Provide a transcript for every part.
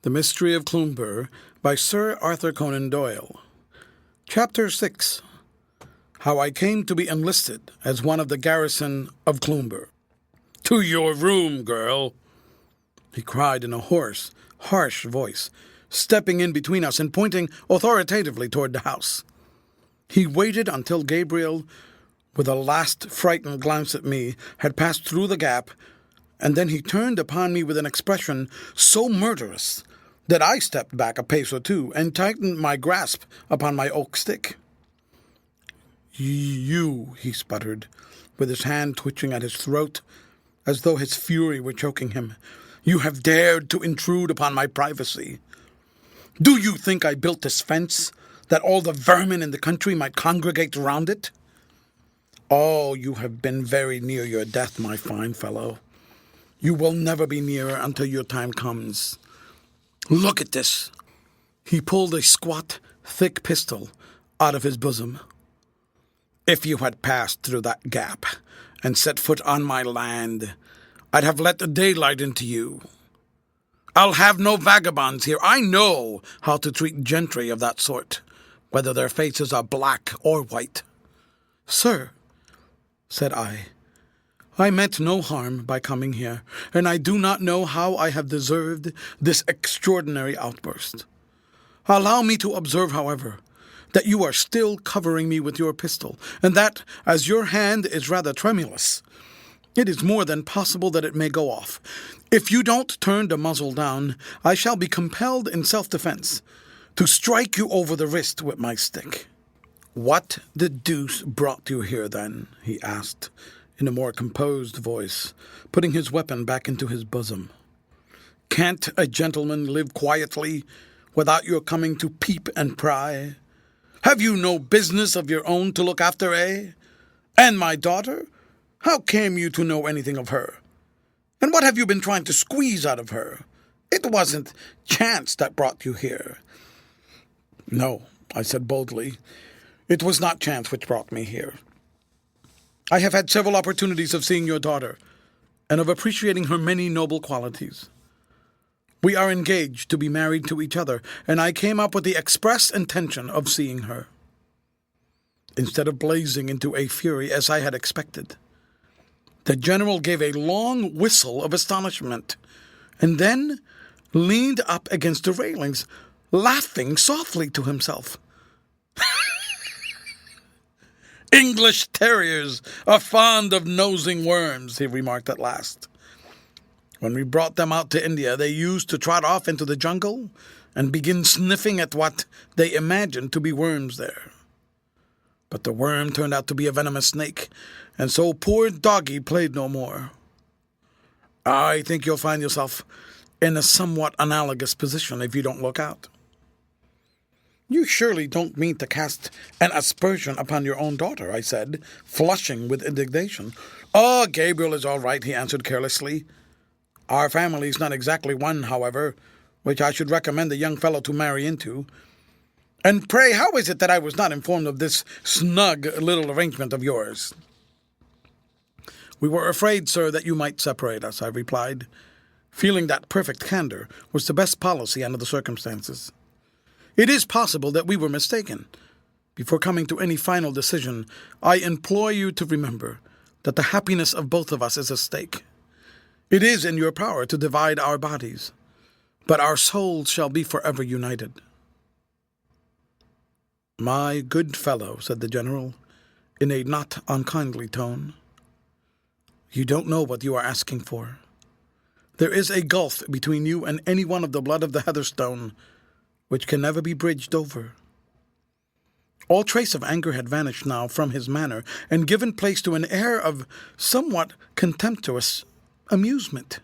The Mystery of Cloomber by Sir Arthur Conan Doyle. Chapter 6. How I Came to be Enlisted as one of the garrison of Cloomber. "To your room, girl," he cried in a hoarse, harsh voice, stepping in between us and pointing authoritatively toward the house. He waited until Gabriel, with a last frightened glance at me, had passed through the gap, and then he turned upon me with an expression so murderous that I stepped back a pace or two and tightened my grasp upon my oak stick. "You," he sputtered, with his hand twitching at his throat, as though his fury were choking him, "you have dared to intrude upon my privacy. Do you think I built this fence that all the vermin in the country might congregate round it? Oh, you have been very near your death, my fine fellow. You will never be nearer until your time comes. Look at this." He pulled a squat, thick pistol out of his bosom. "If you had passed through that gap and set foot on my land, I'd have let the daylight into you. I'll have no vagabonds here. I know how to treat gentry of that sort, whether their faces are black or white." "Sir," said I meant no harm by coming here, and I do not know how I have deserved this extraordinary outburst. Allow me to observe, however, that you are still covering me with your pistol, and that, as your hand is rather tremulous, it is more than possible that it may go off. If you don't turn the muzzle down, I shall be compelled in self-defense to strike you over the wrist with my stick." "What the deuce brought you here, then?" he asked, in a more composed voice, putting his weapon back into his bosom. "Can't a gentleman live quietly without your coming to peep and pry? Have you no business of your own to look after, eh? And my daughter? How came you to know anything of her? And what have you been trying to squeeze out of her? It wasn't chance that brought you here." "No," I said boldly, "it was not chance which brought me here. I have had several opportunities of seeing your daughter, and of appreciating her many noble qualities. We are engaged to be married to each other, and I came up with the express intention of seeing her." Instead of blazing into a fury as I had expected, the general gave a long whistle of astonishment, and then leaned up against the railings, laughing softly to himself. "English terriers are fond of nosing worms," he remarked at last. "When we brought them out to India, they used to trot off into the jungle and begin sniffing at what they imagined to be worms there. But the worm turned out to be a venomous snake, and so poor doggy played no more. I think you'll find yourself in a somewhat analogous position if you don't look out." "You surely don't mean to cast an aspersion upon your own daughter," I said, flushing with indignation. "Oh, Gabriel is all right," he answered carelessly. "Our family is not exactly one, however, which I should recommend the young fellow to marry into. And pray, how is it that I was not informed of this snug little arrangement of yours?" "We were afraid, sir, that you might separate us," I replied, feeling that perfect candor was the best policy under the circumstances. "It is possible that we were mistaken. Before coming to any final decision, I implore you to remember that the happiness of both of us is at stake. It is in your power to divide our bodies, but our souls shall be forever united." "My good fellow," said the general, in a not unkindly tone, "you don't know what you are asking for. There is a gulf between you and any one of the blood of the Heatherstone which can never be bridged over." All trace of anger had vanished now from his manner, and given place to an air of somewhat contemptuous amusement.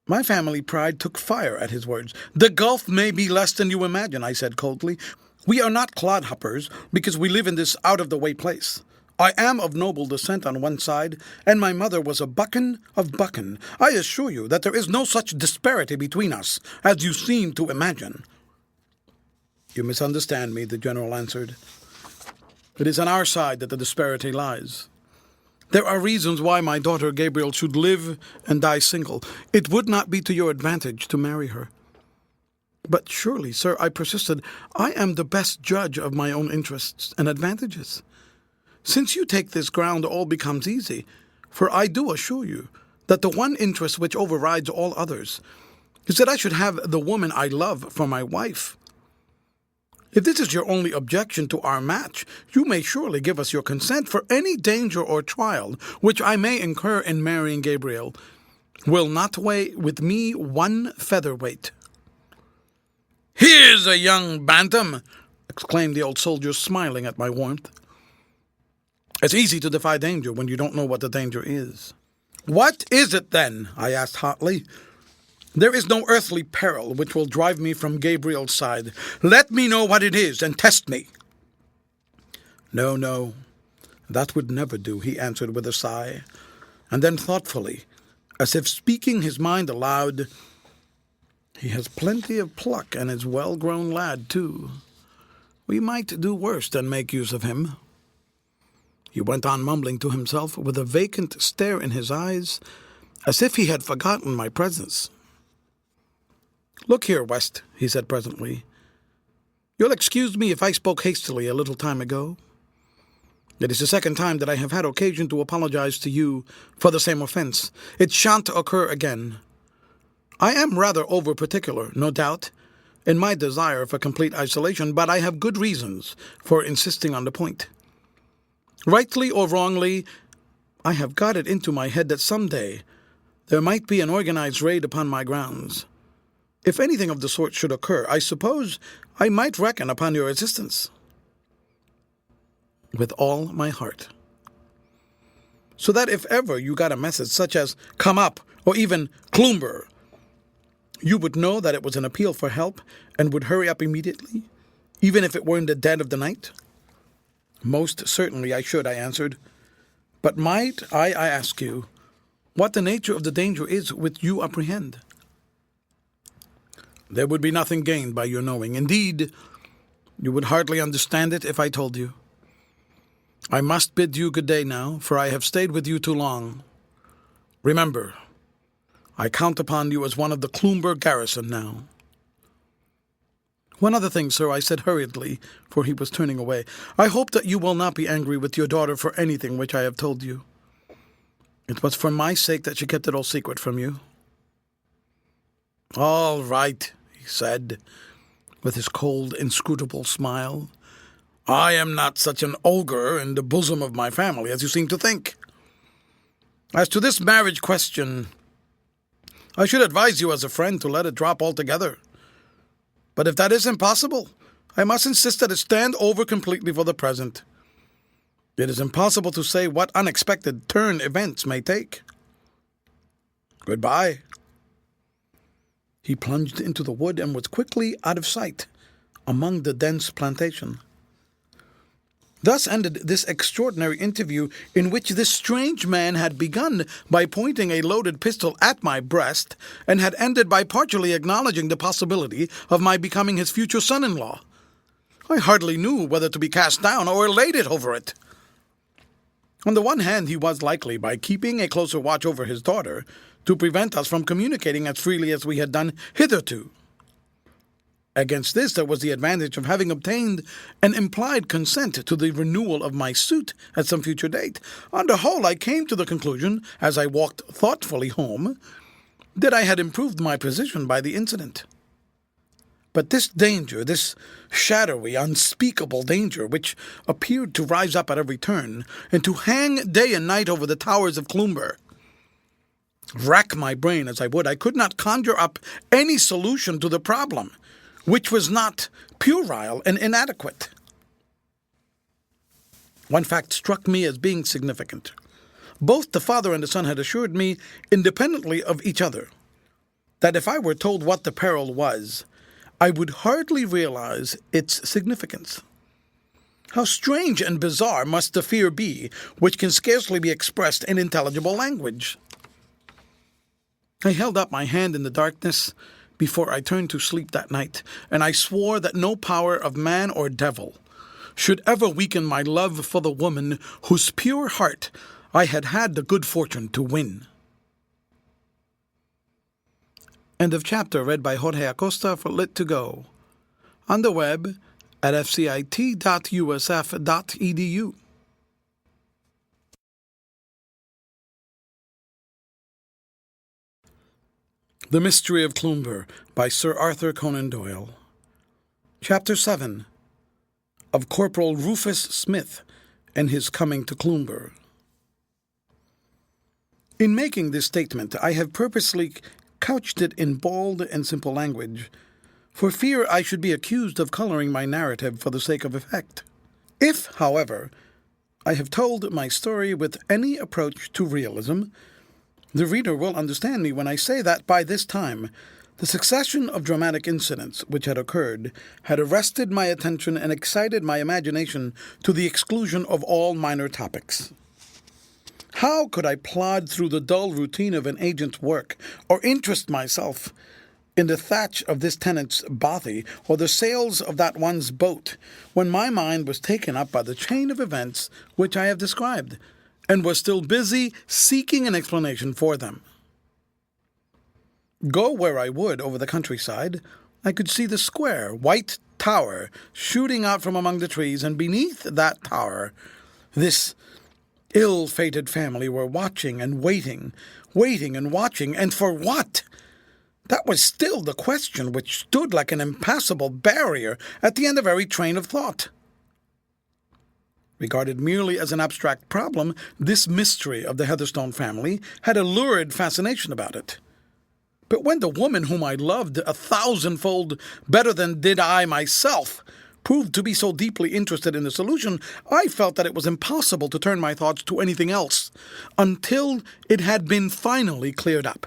My family pride took fire at his words. "The gulf may be less than you imagine," I said coldly. "We are not clodhoppers because we live in this out-of-the-way place. I am of noble descent on one side, and my mother was a Buchan of Buchan. I assure you that there is no such disparity between us as you seem to imagine." "You misunderstand me," the general answered. "It is on our side that the disparity lies. There are reasons why my daughter Gabriel should live and die single. It would not be to your advantage to marry her. But surely, sir, I persisted, I am the best judge of my own interests and advantages. Since you take this ground, all becomes easy, for I do assure you that the one interest which overrides all others is that I should have the woman I love for my wife. If this is your only objection to our match, you may surely give us your consent, for any danger or trial which I may incur in marrying Gabriel will not weigh with me one featherweight." "Here's a young bantam!" exclaimed the old soldier, smiling at my warmth. "It's easy to defy danger when you don't know what the danger is." "What is it, then?" I asked hotly. "There is no earthly peril which will drive me from Gabriel's side. Let me know what it is, and test me." No, that would never do," he answered with a sigh, and then thoughtfully, as if speaking his mind aloud, "He has plenty of pluck, and is a well-grown lad, too. We might do worse than make use of him." He went on mumbling to himself with a vacant stare in his eyes, as if he had forgotten my presence. "Look here, West," he said presently. "You'll excuse me if I spoke hastily a little time ago. It is the second time that I have had occasion to apologize to you for the same offense. It shan't occur again. I am rather over-particular, no doubt, in my desire for complete isolation, but I have good reasons for insisting on the point. Rightly or wrongly, I have got it into my head that some day there might be an organized raid upon my grounds. If anything of the sort should occur, I suppose I might reckon upon your assistance." "With all my heart." "So that if ever you got a message such as 'Come up,' or even 'Cloomber,' you would know that it was an appeal for help and would hurry up immediately, even if it were in the dead of the night?" "Most certainly I should," I answered. "But might I ask you what the nature of the danger is which you apprehend?" "There would be nothing gained by your knowing. Indeed, you would hardly understand it if I told you. I must bid you good day now, for I have stayed with you too long. Remember, I count upon you as one of the Cloomber garrison now." "One other thing, sir," I said hurriedly, for he was turning away. "I hope that you will not be angry with your daughter for anything which I have told you. It was for my sake that she kept it all secret from you." "All right," he said, with his cold, inscrutable smile. "I am not such an ogre in the bosom of my family as you seem to think. As to this marriage question, I should advise you as a friend to let it drop altogether. But if that is impossible, I must insist that it stand over completely for the present. It is impossible to say what unexpected turn events may take. Goodbye." He plunged into the wood and was quickly out of sight among the dense plantation. Thus ended this extraordinary interview, in which this strange man had begun by pointing a loaded pistol at my breast, and had ended by partially acknowledging the possibility of my becoming his future son-in-law. I hardly knew whether to be cast down or elated over it. On the one hand, he was likely, by keeping a closer watch over his daughter, to prevent us from communicating as freely as we had done hitherto. Against this there was the advantage of having obtained an implied consent to the renewal of my suit at some future date. On the whole, I came to the conclusion, as I walked thoughtfully home, that I had improved my position by the incident. But this danger, this shadowy, unspeakable danger, which appeared to rise up at every turn, and to hang day and night over the towers of Cloomber, rack my brain as I would, I could not conjure up any solution to the problem, which was not puerile and inadequate. One fact struck me as being significant. Both the father and the son had assured me, independently of each other, that if I were told what the peril was, I would hardly realize its significance. How strange and bizarre must the fear be, which can scarcely be expressed in intelligible language. I held up my hand in the darkness before I turned to sleep that night, and I swore that no power of man or devil should ever weaken my love for the woman whose pure heart I had had the good fortune to win. End of chapter, read by Jorge Acosta for Lit2Go. On the web at fcit.usf.edu. The Mystery of Cloomber by Sir Arthur Conan Doyle. Chapter 7. Of Corporal Rufus Smith and his coming to Cloomber. In making this statement, I have purposely couched it in bald and simple language, for fear I should be accused of coloring my narrative for the sake of effect. If, however, I have told my story with any approach to realism, the reader will understand me when I say that by this time the succession of dramatic incidents which had occurred had arrested my attention and excited my imagination to the exclusion of all minor topics. How could I plod through the dull routine of an agent's work, or interest myself in the thatch of this tenant's bothy, or the sails of that one's boat, when my mind was taken up by the chain of events which I have described, and was still busy seeking an explanation for them? Go where I would over the countryside, I could see the square, white tower shooting out from among the trees, and beneath that tower this ill-fated family were watching and waiting and watching, and for what? That was still the question which stood like an impassable barrier at the end of every train of thought. Regarded merely as an abstract problem, this mystery of the Heatherstone family had a lurid fascination about it. But when the woman whom I loved 1,000-fold better than did I myself proved to be so deeply interested in the solution, I felt that it was impossible to turn my thoughts to anything else until it had been finally cleared up.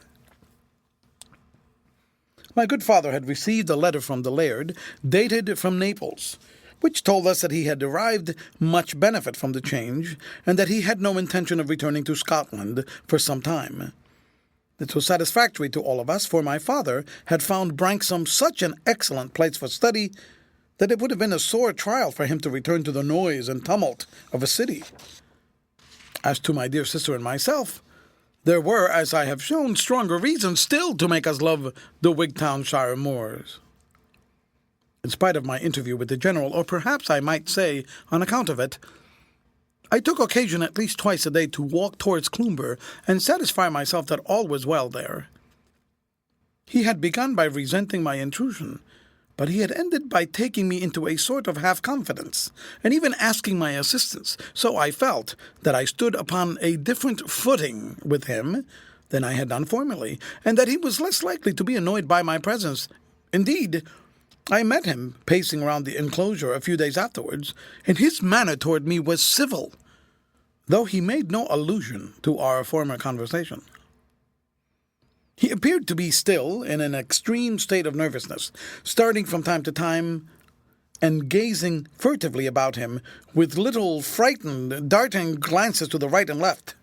My good father had received a letter from the laird, dated from Naples, which told us that he had derived much benefit from the change, and that he had no intention of returning to Scotland for some time. This was satisfactory to all of us, for my father had found Branksome such an excellent place for study that it would have been a sore trial for him to return to the noise and tumult of a city. As to my dear sister and myself, there were, as I have shown, stronger reasons still to make us love the Wigtownshire moors. In spite of my interview with the General, or perhaps I might say on account of it, I took occasion at least twice a day to walk towards Cloomber and satisfy myself that all was well there. He had begun by resenting my intrusion, but he had ended by taking me into a sort of half-confidence, and even asking my assistance, so I felt that I stood upon a different footing with him than I had done formerly, and that he was less likely to be annoyed by my presence. Indeed, I met him pacing around the enclosure a few days afterwards, and his manner toward me was civil, though he made no allusion to our former conversation. He appeared to be still in an extreme state of nervousness, starting from time to time and gazing furtively about him with little frightened, darting glances to the right and left.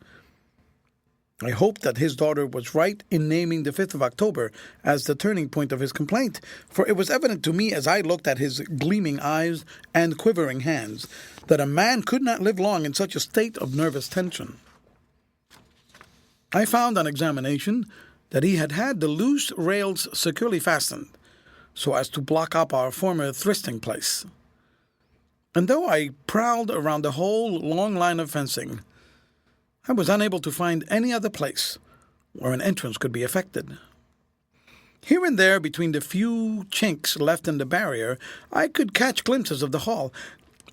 I hoped that his daughter was right in naming the 5th of October as the turning point of his complaint, for it was evident to me as I looked at his gleaming eyes and quivering hands that a man could not live long in such a state of nervous tension. I found on examination that he had had the loose rails securely fastened, so as to block up our former trysting place. And though I prowled around the whole long line of fencing, I was unable to find any other place where an entrance could be effected. Here and there, between the few chinks left in the barrier, I could catch glimpses of the hall,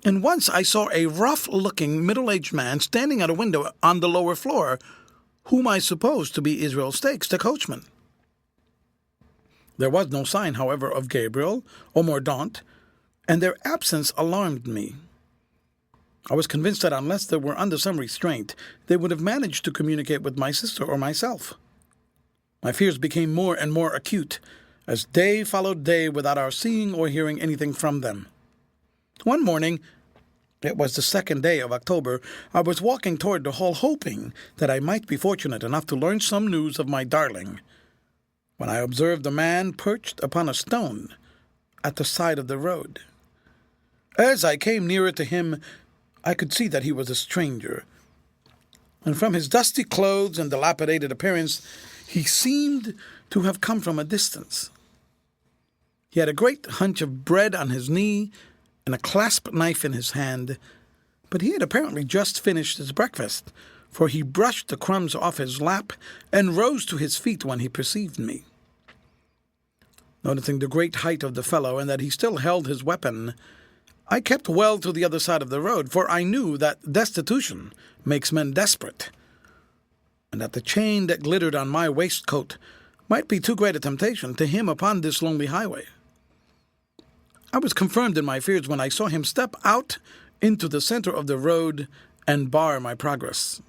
and once I saw a rough-looking, middle-aged man standing at a window on the lower floor, whom I supposed to be Israel Stakes, the coachman. There was no sign, however, of Gabriel or Mordaunt, and their absence alarmed me. I was convinced that unless they were under some restraint, they would have managed to communicate with my sister or myself. My fears became more and more acute, as day followed day without our seeing or hearing anything from them. One morning, it was the 2nd day of October, I was walking toward the hall, hoping that I might be fortunate enough to learn some news of my darling, when I observed a man perched upon a stone at the side of the road. As I came nearer to him, I could see that he was a stranger, and from his dusty clothes and dilapidated appearance, he seemed to have come from a distance. He had a great hunch of bread on his knee and a clasp knife in his hand, but he had apparently just finished his breakfast, for he brushed the crumbs off his lap and rose to his feet when he perceived me. Noticing the great height of the fellow and that he still held his weapon, I kept well to the other side of the road, for I knew that destitution makes men desperate, and that the chain that glittered on my waistcoat might be too great a temptation to him upon this lonely highway. I was confirmed in my fears when I saw him step out into the center of the road and bar my progress.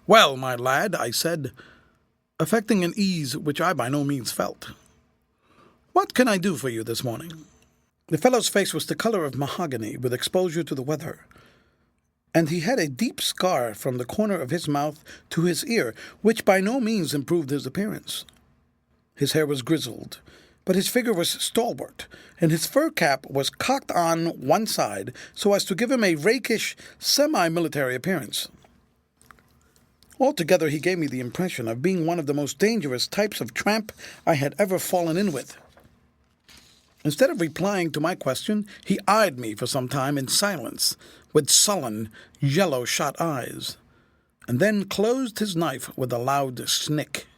"Well, my lad," I said, affecting an ease which I by no means felt, "what can I do for you this morning?" The fellow's face was the color of mahogany with exposure to the weather, and he had a deep scar from the corner of his mouth to his ear, which by no means improved his appearance. His hair was grizzled, but his figure was stalwart, and his fur cap was cocked on one side so as to give him a rakish, semi-military appearance. Altogether, he gave me the impression of being one of the most dangerous types of tramp I had ever fallen in with. Instead of replying to my question, he eyed me for some time in silence, with sullen, yellow-shot eyes, and then closed his knife with a loud snick.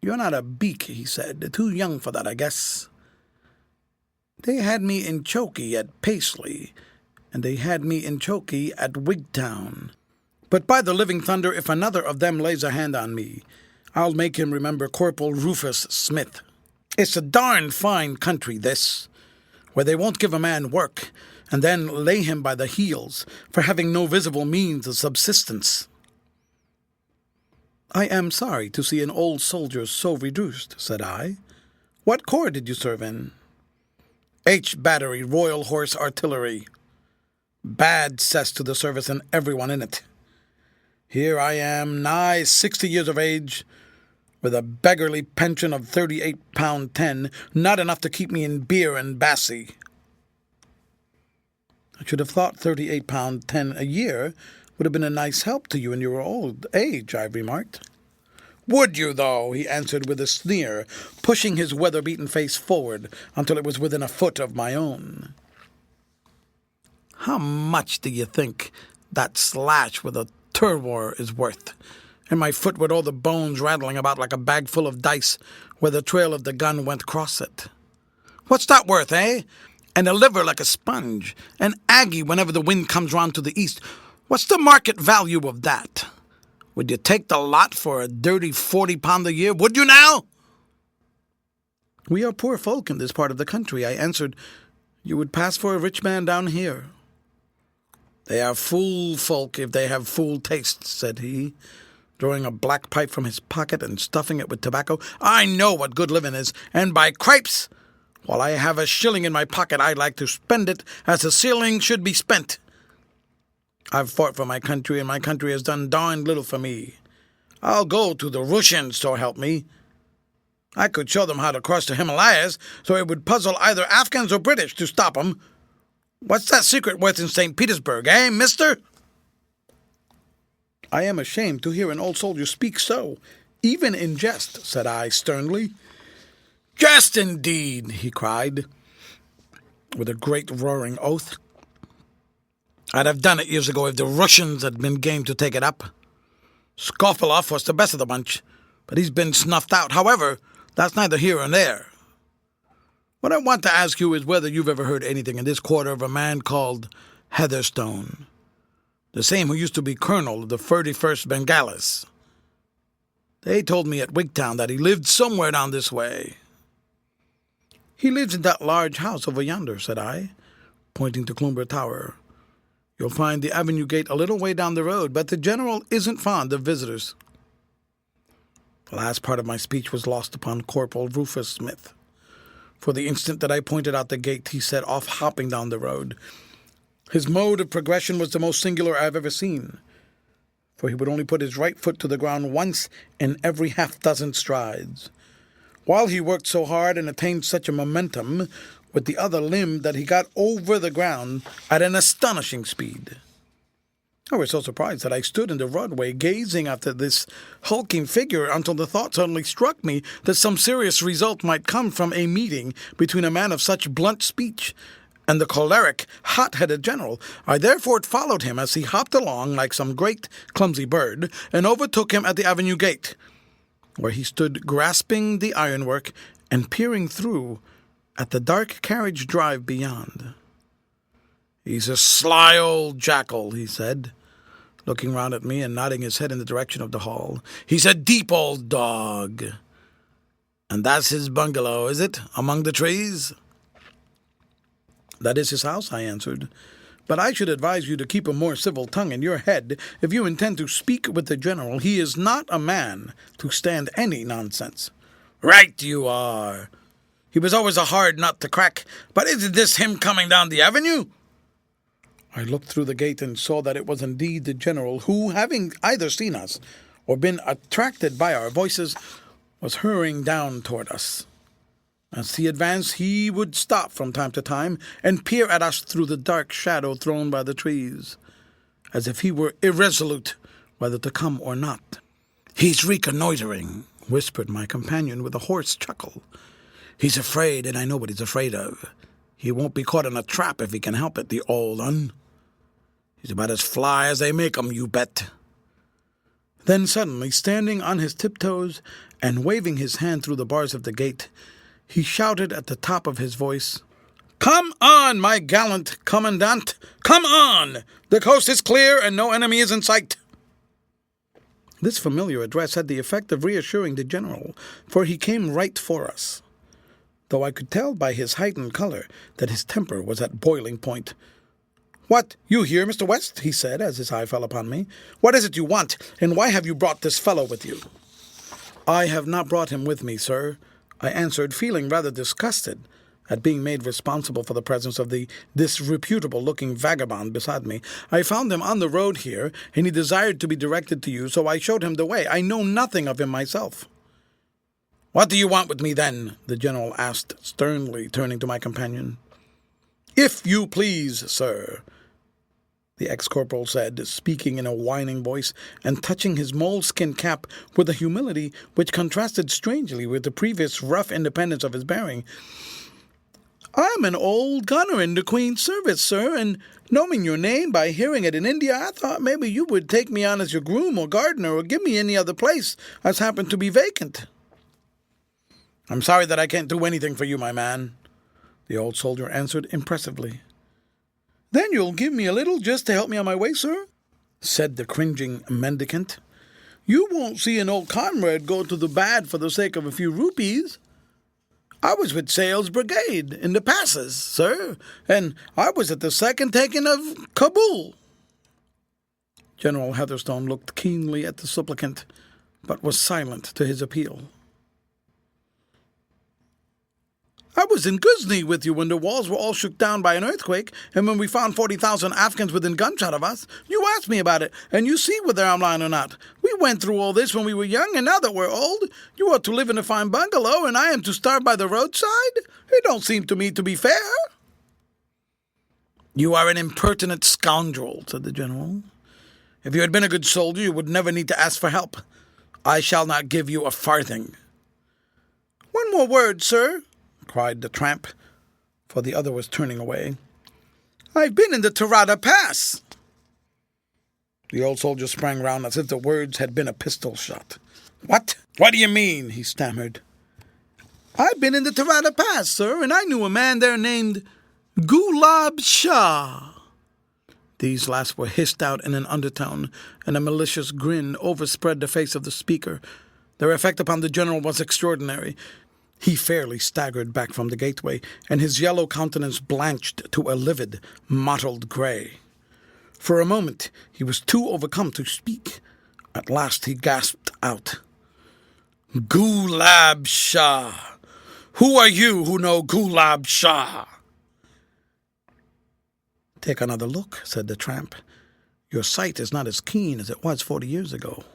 "You're not a beak," he said. "Too young for that, I guess. They had me in chokey at Paisley, and they had me in chokey at Wigtown. But by the living thunder, if another of them lays a hand on me, I'll make him remember Corporal Rufus Smith. It's a darn fine country, this, where they won't give a man work, and then lay him by the heels for having no visible means of subsistence." "I am sorry to see an old soldier so reduced," said I. "What corps did you serve in?" "H Battery, Royal Horse Artillery. Bad cess to the service and everyone in it. Here I am, nigh 60 years of age, with a beggarly pension of £38.10, not enough to keep me in beer and bassy." "I should have thought £38.10 a year would have been a nice help to you in your old age," I remarked. "Would you, though?" he answered with a sneer, pushing his weather-beaten face forward until it was within a foot of my own. "How much do you think that slash with a turwar is worth, and my foot with all the bones rattling about like a bag full of dice where the trail of the gun went across it? What's that worth, eh? And a liver like a sponge, an aggie whenever the wind comes round to the east. What's the market value of that? Would you take the lot for a dirty £40 a year? Would you now?" "We are poor folk in this part of the country," I answered. "You would pass for a rich man down here." "They are fool folk if they have fool tastes," said he, drawing a black pipe from his pocket and stuffing it with tobacco. "I know what good living is, and by cripes, while I have a shilling in my pocket, I'd like to spend it as a shilling should be spent. I've fought for my country, and my country has done darned little for me. I'll go to the Russians, so help me. I could show them how to cross the Himalayas, so it would puzzle either Afghans or British to stop 'em. What's that secret worth in St. Petersburg, eh, mister?" "I am ashamed to hear an old soldier speak so, even in jest," said I sternly. "Jest indeed," he cried, with a great roaring oath. "I'd have done it years ago if the Russians had been game to take it up. Skofiloff was the best of the bunch, but he's been snuffed out. However, that's neither here nor there. What I want to ask you is whether you've ever heard anything in this quarter of a man called Heatherstone, the same who used to be colonel of the 31st Bengalis. They told me at Wigtown that he lived somewhere down this way." "He lives in that large house over yonder," said I, pointing to Cloomber Tower. "You'll find the avenue gate a little way down the road, but the general isn't fond of visitors." The last part of my speech was lost upon Corporal Rufus Smith. For the instant that I pointed out the gate, he set off hopping down the road. His mode of progression was the most singular I have ever seen, for he would only put his right foot to the ground once in every half-dozen strides, while he worked so hard and attained such a momentum with the other limb that he got over the ground at an astonishing speed. I was so surprised that I stood in the roadway gazing after this hulking figure until the thought suddenly struck me that some serious result might come from a meeting between a man of such blunt speech and the choleric, hot-headed general. I therefore followed him as he hopped along like some great clumsy bird and overtook him at the avenue gate, where he stood grasping the ironwork and peering through at the dark carriage drive beyond. "He's a sly old jackal," he said, looking round at me and nodding his head in the direction of the hall. "He's a deep old dog. And that's his bungalow, is it, among the trees?" "That is his house," I answered. "But I should advise you to keep a more civil tongue in your head if you intend to speak with the general. He is not a man to stand any nonsense." "Right you are. He was always a hard nut to crack. But isn't this him coming down the avenue?" I looked through the gate and saw that it was indeed the general, who, having either seen us or been attracted by our voices, was hurrying down toward us. As he advanced, he would stop from time to time and peer at us through the dark shadow thrown by the trees, as if he were irresolute whether to come or not. "He's reconnoitering," whispered my companion with a hoarse chuckle. "He's afraid, and I know what he's afraid of. He won't be caught in a trap if he can help it, the old un. He's about as fly as they make 'em, you bet." Then suddenly, standing on his tiptoes and waving his hand through the bars of the gate, he shouted at the top of his voice, "Come on, my gallant commandant! Come on! The coast is clear and no enemy is in sight." This familiar address had the effect of reassuring the general, for he came right for us, though I could tell by his heightened color that his temper was at boiling point. "What, you here, Mr. West?" he said, as his eye fell upon me. "What is it you want, and why have you brought this fellow with you?" "I have not brought him with me, sir," I answered, feeling rather disgusted at being made responsible for the presence of the disreputable-looking vagabond beside me. "I found him on the road here, and he desired to be directed to you, so I showed him the way. I know nothing of him myself." "What do you want with me, then?" the general asked sternly, turning to my companion. "If you please, sir," the ex-corporal said, speaking in a whining voice and touching his moleskin cap with a humility which contrasted strangely with the previous rough independence of his bearing. "I'm an old gunner in the Queen's service, sir, and knowing your name by hearing it in India, I thought maybe you would take me on as your groom or gardener or give me any other place as happened to be vacant." "I'm sorry that I can't do anything for you, my man," the old soldier answered impressively. "Then you'll give me a little just to help me on my way, sir?" said the cringing mendicant. "You won't see an old comrade go to the bad for the sake of a few rupees. I was with Sale's brigade in the passes, sir, and I was at the second taking of Kabul." General Heatherstone looked keenly at the supplicant, but was silent to his appeal. "I was in Ghuzni with you when the walls were all shook down by an earthquake, and when we found 40,000 Afghans within gunshot of us. You asked me about it, and you see whether I'm lying or not. We went through all this when we were young, and now that we're old, you ought to live in a fine bungalow, and I am to starve by the roadside? It don't seem to me to be fair." "You are an impertinent scoundrel," said the general. "If you had been a good soldier, you would never need to ask for help. I shall not give you a farthing." "One more word, sir," cried the tramp, for the other was turning away. "I've been in the Tarada Pass." The old soldier sprang round as if the words had been a pistol shot. "What? What do you mean?" he stammered. "I've been in the Tarada Pass, sir, and I knew a man there named Gulab Shah." These last were hissed out in an undertone, and a malicious grin overspread the face of the speaker. Their effect upon the general was extraordinary. He fairly staggered back from the gateway, and his yellow countenance blanched to a livid, mottled grey. For a moment he was too overcome to speak. At last he gasped out, "Gulab Shah! Who are you who know Gulab Shah?" "Take another look," said the tramp. "Your sight is not as keen as it was 40 years ago."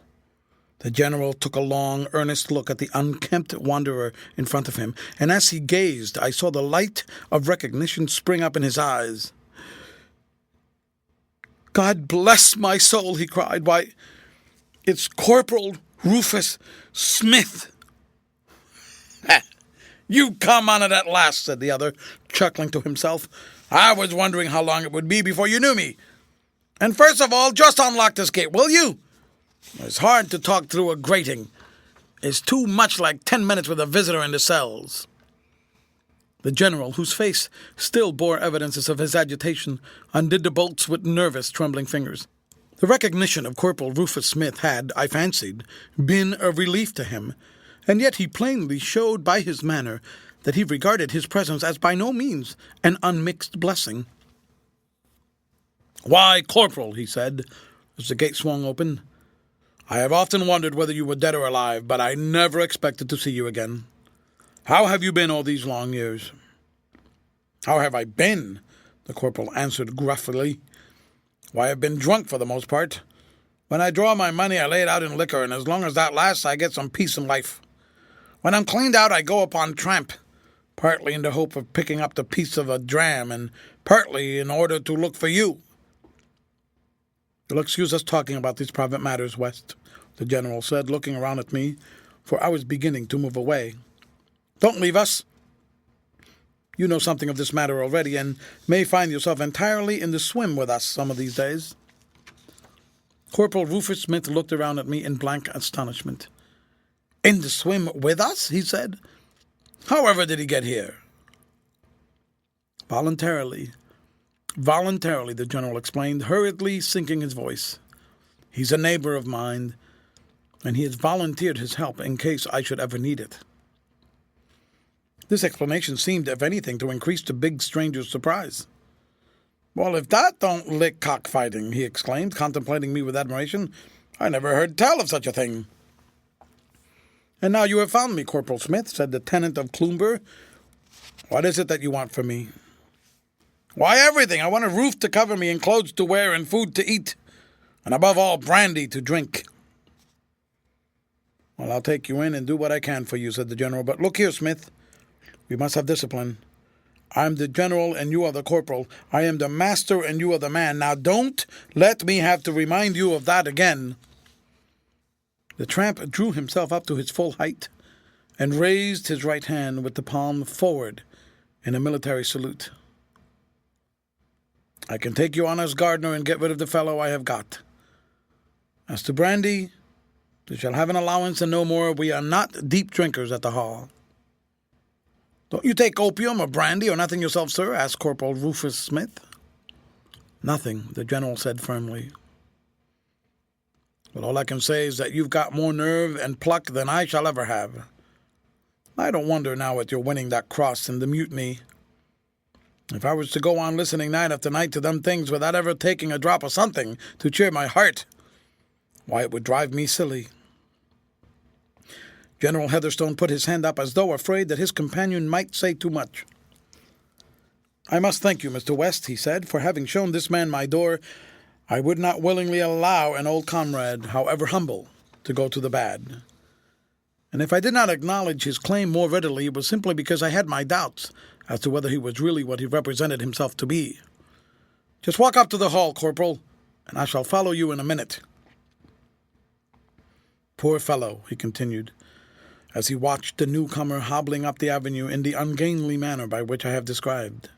The general took a long, earnest look at the unkempt wanderer in front of him, and as he gazed, I saw the light of recognition spring up in his eyes. God bless my soul, he cried. Why, it's Corporal Rufus Smith. You come on it at last, said the other, chuckling to himself. I was wondering how long it would be before you knew me. And first of all, just unlock this gate, will you? It's hard to talk through a grating. It's too much like 10 minutes with a visitor in the cells. The general, whose face still bore evidences of his agitation, undid the bolts with nervous, trembling fingers. The recognition of Corporal Rufus Smith had, I fancied, been a relief to him, and yet he plainly showed by his manner that he regarded his presence as by no means an unmixed blessing. "Why, Corporal," he said, as the gate swung open, "I have often wondered whether you were dead or alive, but I never expected to see you again. How have you been all these long years?" "How have I been?" the corporal answered gruffly. "Why, I've been drunk for the most part. When I draw my money, I lay it out in liquor, and as long as that lasts, I get some peace in life. When I'm cleaned out, I go upon tramp, partly in the hope of picking up the piece of a dram, and partly in order to look for you." "You'll excuse us talking about these private matters, West," the general said, looking around at me, for I was beginning to move away. "Don't leave us. You know something of this matter already, and may find yourself entirely in the swim with us some of these days." Corporal Rufus Smith looked around at me in blank astonishment. "In the swim with us?" he said. "However did he get here?" Voluntarily, the general explained, hurriedly sinking his voice. "He's a neighbor of mine, and he has volunteered his help in case I should ever need it." This explanation seemed, if anything, to increase the big stranger's surprise. "Well, if that don't lick cockfighting," he exclaimed, contemplating me with admiration. "I never heard tell of such a thing." "And now you have found me, Corporal Smith," said the tenant of Cloomber. "What is it that you want from me?" "Why, everything. I want a roof to cover me and clothes to wear and food to eat, and above all, brandy to drink." "Well, I'll take you in and do what I can for you," said the general. "But look here, Smith. We must have discipline. I'm the general and you are the corporal. I am the master and you are the man. Now don't let me have to remind you of that again." The tramp drew himself up to his full height and raised his right hand with the palm forward in a military salute. "I can take you on as gardener and get rid of the fellow I have got. As to brandy, you shall have an allowance and no more. We are not deep drinkers at the Hall." "Don't you take opium or brandy or nothing yourself, sir?" asked Corporal Rufus Smith. "Nothing," the general said firmly. "But all I can say is that you've got more nerve and pluck than I shall ever have. I don't wonder now at your winning that cross in the mutiny. If I was to go on listening night after night to them things without ever taking a drop of something to cheer my heart, why, it would drive me silly." General Heatherstone put his hand up as though afraid that his companion might say too much. "I must thank you, Mr. West," he said, "for having shown this man my door. I would not willingly allow an old comrade, however humble, to go to the bad. And if I did not acknowledge his claim more readily, it was simply because I had my doubts as to whether he was really what he represented himself to be. Just walk up to the hall, Corporal, and I shall follow you in a minute." "Poor fellow," he continued, as he watched the newcomer hobbling up the avenue in the ungainly manner by which I have described.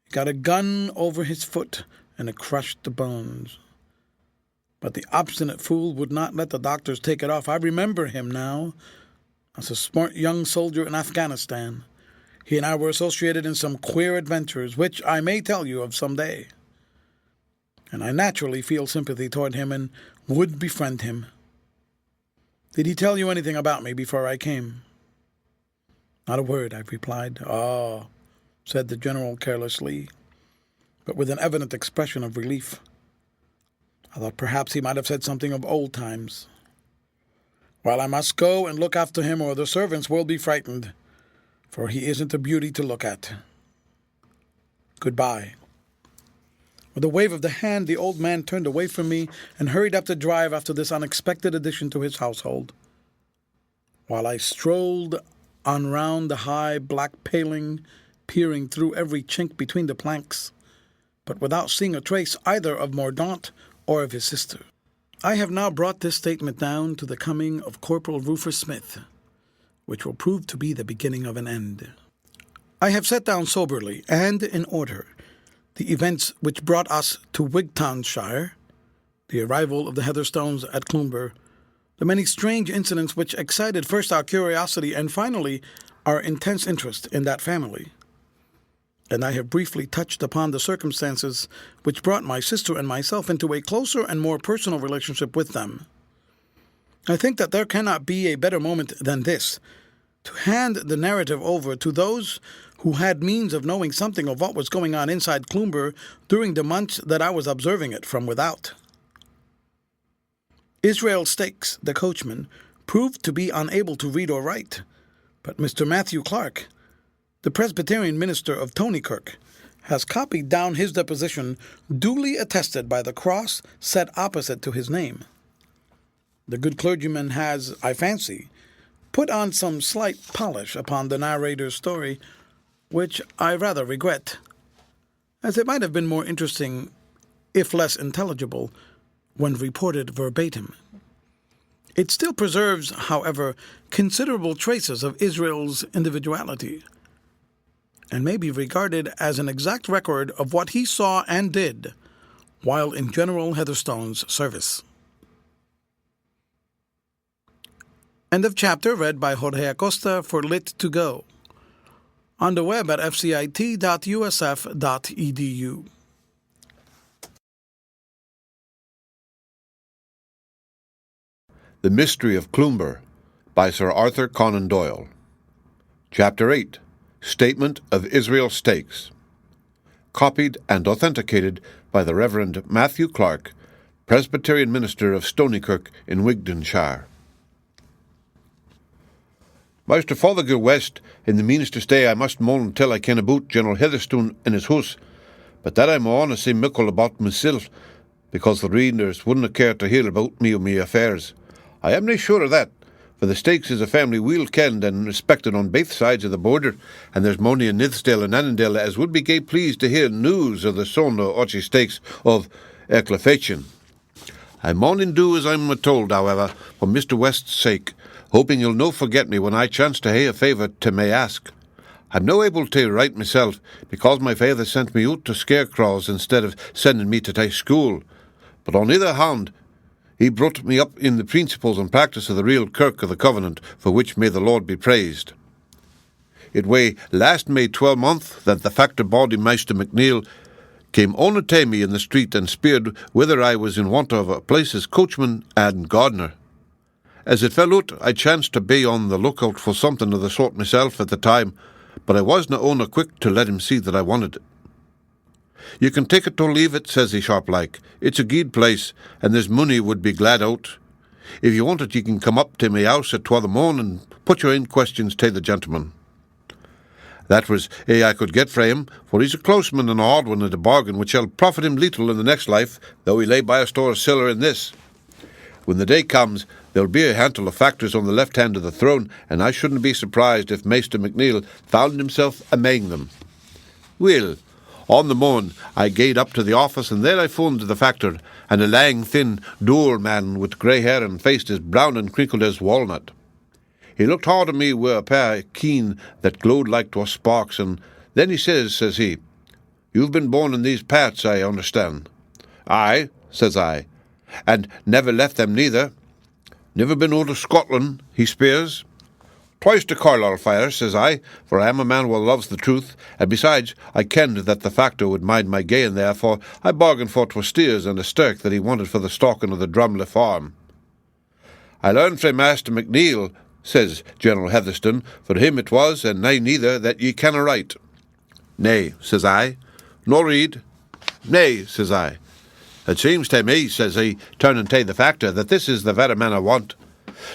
"He got a gun over his foot, and it crushed the bones. But the obstinate fool would not let the doctors take it off. I remember him now, as a smart young soldier in Afghanistan. He and I were associated in some queer adventures, which I may tell you of some day. And I naturally feel sympathy toward him and would befriend him. Did he tell you anything about me before I came?" "Not a word," I replied. "Oh," said the general carelessly, but with an evident expression of relief. I thought perhaps he might have said something of old times. "Well, I must go and look after him, or the servants will be frightened, for he isn't a beauty to look at. Goodbye." With a wave of the hand, the old man turned away from me and hurried up the drive after this unexpected addition to his household, while I strolled on round the high black paling, peering through every chink between the planks, but without seeing a trace either of Mordaunt or of his sister. I have now brought this statement down to the coming of Corporal Rufus Smith, which will prove to be the beginning of an end. I have set down soberly and in order the events which brought us to Wigtownshire, the arrival of the Heatherstones at Cloomber, the many strange incidents which excited first our curiosity and finally our intense interest in that family. And I have briefly touched upon the circumstances which brought my sister and myself into a closer and more personal relationship with them. I think that there cannot be a better moment than this to hand the narrative over to those who had means of knowing something of what was going on inside Cloomber during the months that I was observing it from without. Israel Stakes, the coachman, proved to be unable to read or write, but Mr. Matthew Clark, the Presbyterian minister of Tonykirk, has copied down his deposition, duly attested by the cross set opposite to his name. The good clergyman has, I fancy, put on some slight polish upon the narrator's story, which I rather regret, as it might have been more interesting, if less intelligible, when reported verbatim. It still preserves, however, considerable traces of Israel's individuality, and may be regarded as an exact record of what he saw and did while in General Heatherstone's service. End of chapter, read by Jorge Acosta for Lit2Go. On the web at fcit.usf.edu. The Mystery of Cloomber by Sir Arthur Conan Doyle. Chapter 8. Statement of Israel Stakes. Copied and authenticated by the Reverend Matthew Clark, Presbyterian minister of Tonykirk in Wigtownshire. Master Fothergill West, in the means to stay I must moan till I ken aboot General Heatherstone in his house, but that I mauna say mickle about myself, because the readers wouldna care to hear about me or me affairs. I am nae sure of that, for the Stakes is a family weel kenned and respected on both sides of the border, and there's mony in Heathstone and Annandale as would be gay pleased to hear news of the son of Archie Stakes of Ecclefechan. I maun do as I'm told, however, for Mr. West's sake, hoping you'll no forget me when I chance to hae a favour to may ask. I'm no able to write myself, because my father sent me out to scarecrows instead of sending me to school. But on either hand, he brought me up in the principles and practice of the real Kirk of the Covenant, for which may the Lord be praised. It way last May 12th that the factor body Maister McNeil came on to me in the street and speered whether I was in want of a place as coachman and gardener. As it fell out, I chanced to be on the lookout for something of the sort myself at the time, but I wasna owna quick to let him see that I wanted it. You can take it or leave it, says he sharp-like. It's a guid place, and there's money would be glad out. If you want it, you can come up to me house at 12 morn and put your own questions to the gentleman. That was I could get frae him, for he's a close man and a hard one at a bargain, which shall profit him little in the next life, though he lay by a store of siller in this. When the day comes, there'll be a handful of factors on the left hand of the throne, and I shouldn't be surprised if Maister McNeil found himself amang them. Well, on the morn, I gaed up to the office, and there I found the factor, and a lang, thin, dour man with grey hair and face as brown and crinkled as walnut. He looked hard at me with a pair of keen that glowed like 'twas sparks, and then he says he, "You've been born in these parts, I understand." "Aye," says I, "and never left them neither." "Never been out of Scotland?" he speers. "Twice to Carlisle fire," says I, for I am a man who loves the truth, and besides, I kenned that the factor would mind my gain there, for I bargained for 'twas steers and a stirk that he wanted for the stocking of the Drumley farm. "I learned frae Master McNeil," says General Heatherstone, "for him it was, and nae neither, that ye canna write." "Nay," says I. "Nor read?" "Nay," says I. "It seems to me," says he, turning to the factor, "that this is the very man I want.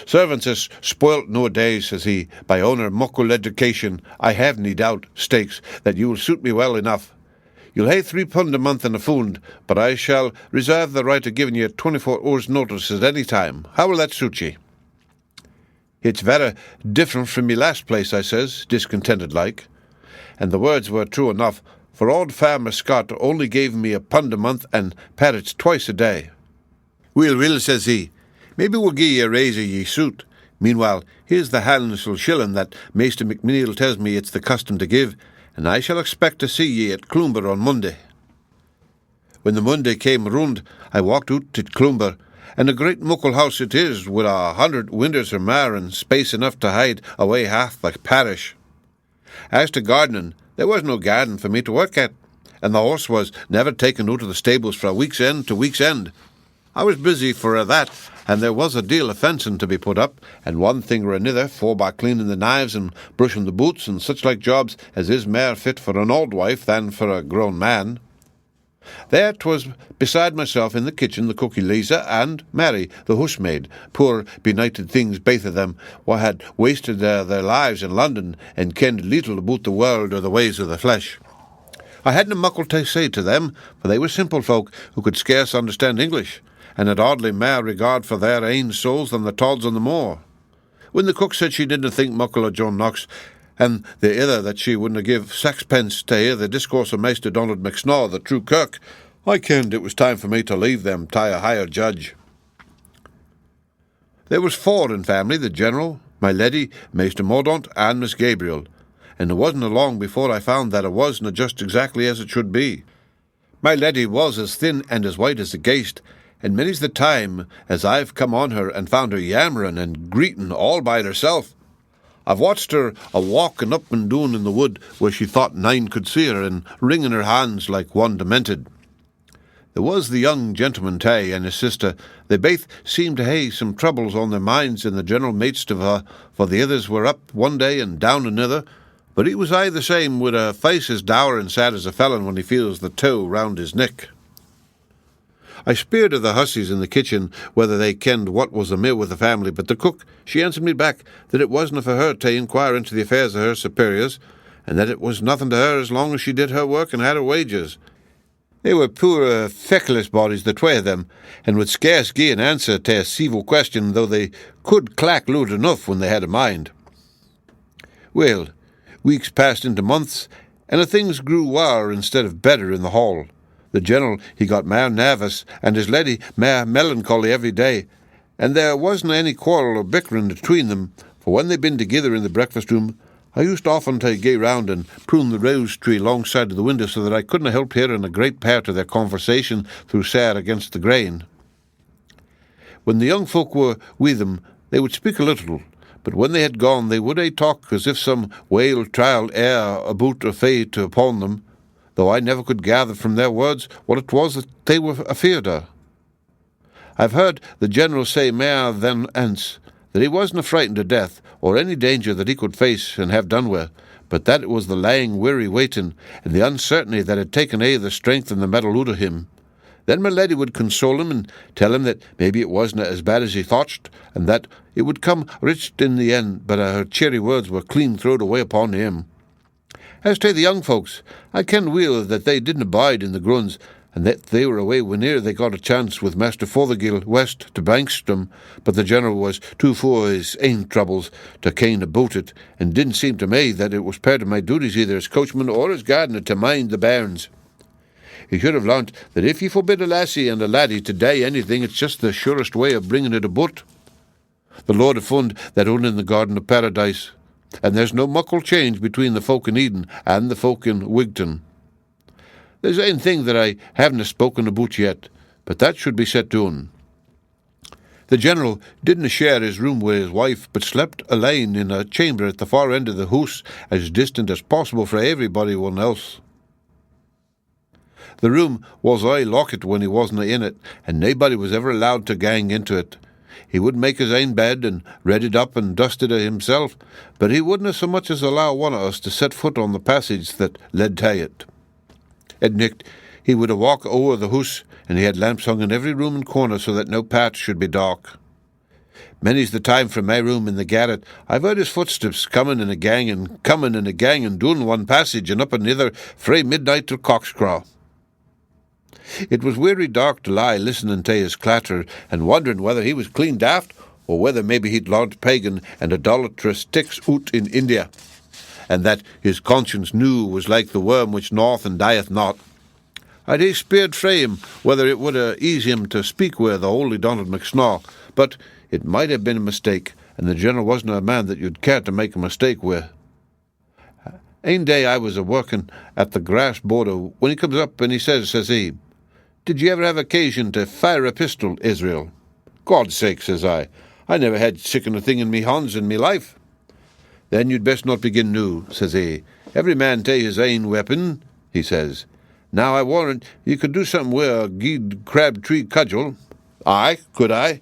Servants is spoilt nowadays," says he, "by owner muckle education. I have nae doubt, Stakes, that you will suit me well enough. You'll hae £3 a month in a fund, but I shall reserve the right of giving you 24 hours' notice at any time. How will that suit ye?" "It's very different from me last place," I says, discontented like. And the words were true enough, for old Farmer Scott only gave me £1 a month and parrots twice a day. Will, says he, maybe we'll gie ye a raise of ye suit. Meanwhile, here's the handful shilling that Maister McNeil tells me it's the custom to give, and I shall expect to see ye at Cloomber on Monday. When the Monday came round, I walked out to Cloomber, and a great muckle house it is, with 100 windows or mair, and space enough to hide away half the parish. As to gardening, there was no garden for me to work at, and the horse was never taken out of the stables fra week's end to week's end. I was busy for that, and there was a deal of fencing to be put up, and one thing or another, by cleaning the knives and brushing the boots and such like jobs as is mair fit for an old wife than for a grown man. There 'twas beside myself in the kitchen the cookie Lisa and Mary, the housemaid, poor benighted things baith of them, wha had wasted their lives in London and kenned little about the world or the ways of the flesh. I hadna muckle to say to them, for they were simple folk who could scarce understand English, and had oddly mair regard for their ain souls than the tods on the moor. When the cook said she didn't think muckle of John Knox, and the other that she wouldna give saxpence to hear the discourse of Maister Donald McSnaw, the true kirk, I kenned it was time for me to leave them to a higher judge. There was 4 in family, the General, my Leddy, Maister Mordaunt, and Miss Gabriel, and it wasn't long before I found that it wasn't just exactly as it should be. My Leddy was as thin and as white as a ghaist, and many's the time as I've come on her and found her yammering and greeting all by herself. I've watched her a-walking up and down in the wood where she thought none could see her, and wringing her hands like one demented. There was the young gentleman Tay and his sister. They both seemed to hae some troubles on their minds in the general midst of her, for the others were up one day and down another, but he was aye the same, with a face as dour and sad as a felon when he feels the tow round his neck. I speered of the hussies in the kitchen whether they kenned what was amiss with the family, but the cook, she answered me back that it wasna for her to inquire into the affairs of her superiors, and that it was nothing to her as long as she did her work and had her wages. They were poor, feckless bodies, the twain of them, and would scarce gie an answer to a civil question, though they could clack loud enough when they had a mind. Well, weeks passed into months, and the things grew waur instead of better in the hall. The General, he got mair nervous, and his Leddy mair melancholy every day, and there wasn't any quarrel or bickering between them, for when they'd been together in the breakfast-room, I used often to gae round and prune the rose tree alongside of the window so that I couldn't help hearing a great part of their conversation through sair against the grain. When the young folk were with them, they would speak a little, but when they had gone they would talk as if some whale trial air about a fate upon them, though I never could gather from their words what it was that they were afeard of. I've heard the General say mair than ance that he wasn't frightened to death, or any danger that he could face and have done with, but that it was the lying weary waiting, and the uncertainty that had taken the strength and the mettle out of him. Then my Leddy would console him and tell him that maybe it wasn't as bad as he thought, and that it would come rich in the end, but her cheery words were clean throwed away upon him. As to the young folks, I ken weel that they didn't abide in the grunds, and that they were away whene'er they got a chance with Master Fothergill West to banks them, but the General was too full of his ain troubles to ken about it, and didn't seem to me that it was part of my duties either as coachman or as gardener to mind the bairns. He should have learnt that if you forbid a lassie and a laddie to die anything, it's just the surest way of bringing it about. The Lord have fund that own in the Garden of Paradise, and there's no muckle change between the folk in Eden and the folk in Wigtown. There's ane thing that I haven't spoken about yet, but that should be set down. The General didn't share his room with his wife, but slept alone in a chamber at the far end of the house, as distant as possible fra everybody one else. The room was aye locked when he wasna in it, and nobody was ever allowed to gang into it. He would make his ain bed and read it up and dusted it himself, but he wouldna so much as allow one of us to set foot on the passage that led to it. At nicht he would walk over the house, and he had lamps hung in every room and corner so that no part should be dark. Many's the time from my room in the garret I've heard his footsteps coming in a gang and down one passage and up another frae midnight till cockscraw. It was weary dark to lie listening to his clatter and wondering whether he was clean daft or whether maybe he'd learnt pagan and idolatrous ticks out in India. and that his conscience knew was like the worm which gnaweth and dieth not. I'd hae speered frae him whether it would ease him to speak wi' the holy Donald McSnaw, but it might have been a mistake, and the General wasn't a man that you'd care to make a mistake wi'. Ane day I was a-working at the grass border when he comes up and he says he, "Did you ever have occasion to fire a pistol, Israel?" "God's sake," says I never had siccan a thing in me hands in me life." "Then you'd best not begin new," says he. "Every man take his ain weapon," he says. "Now I warrant you could do something wi' a guid crab-tree cudgel." "Aye, could I?"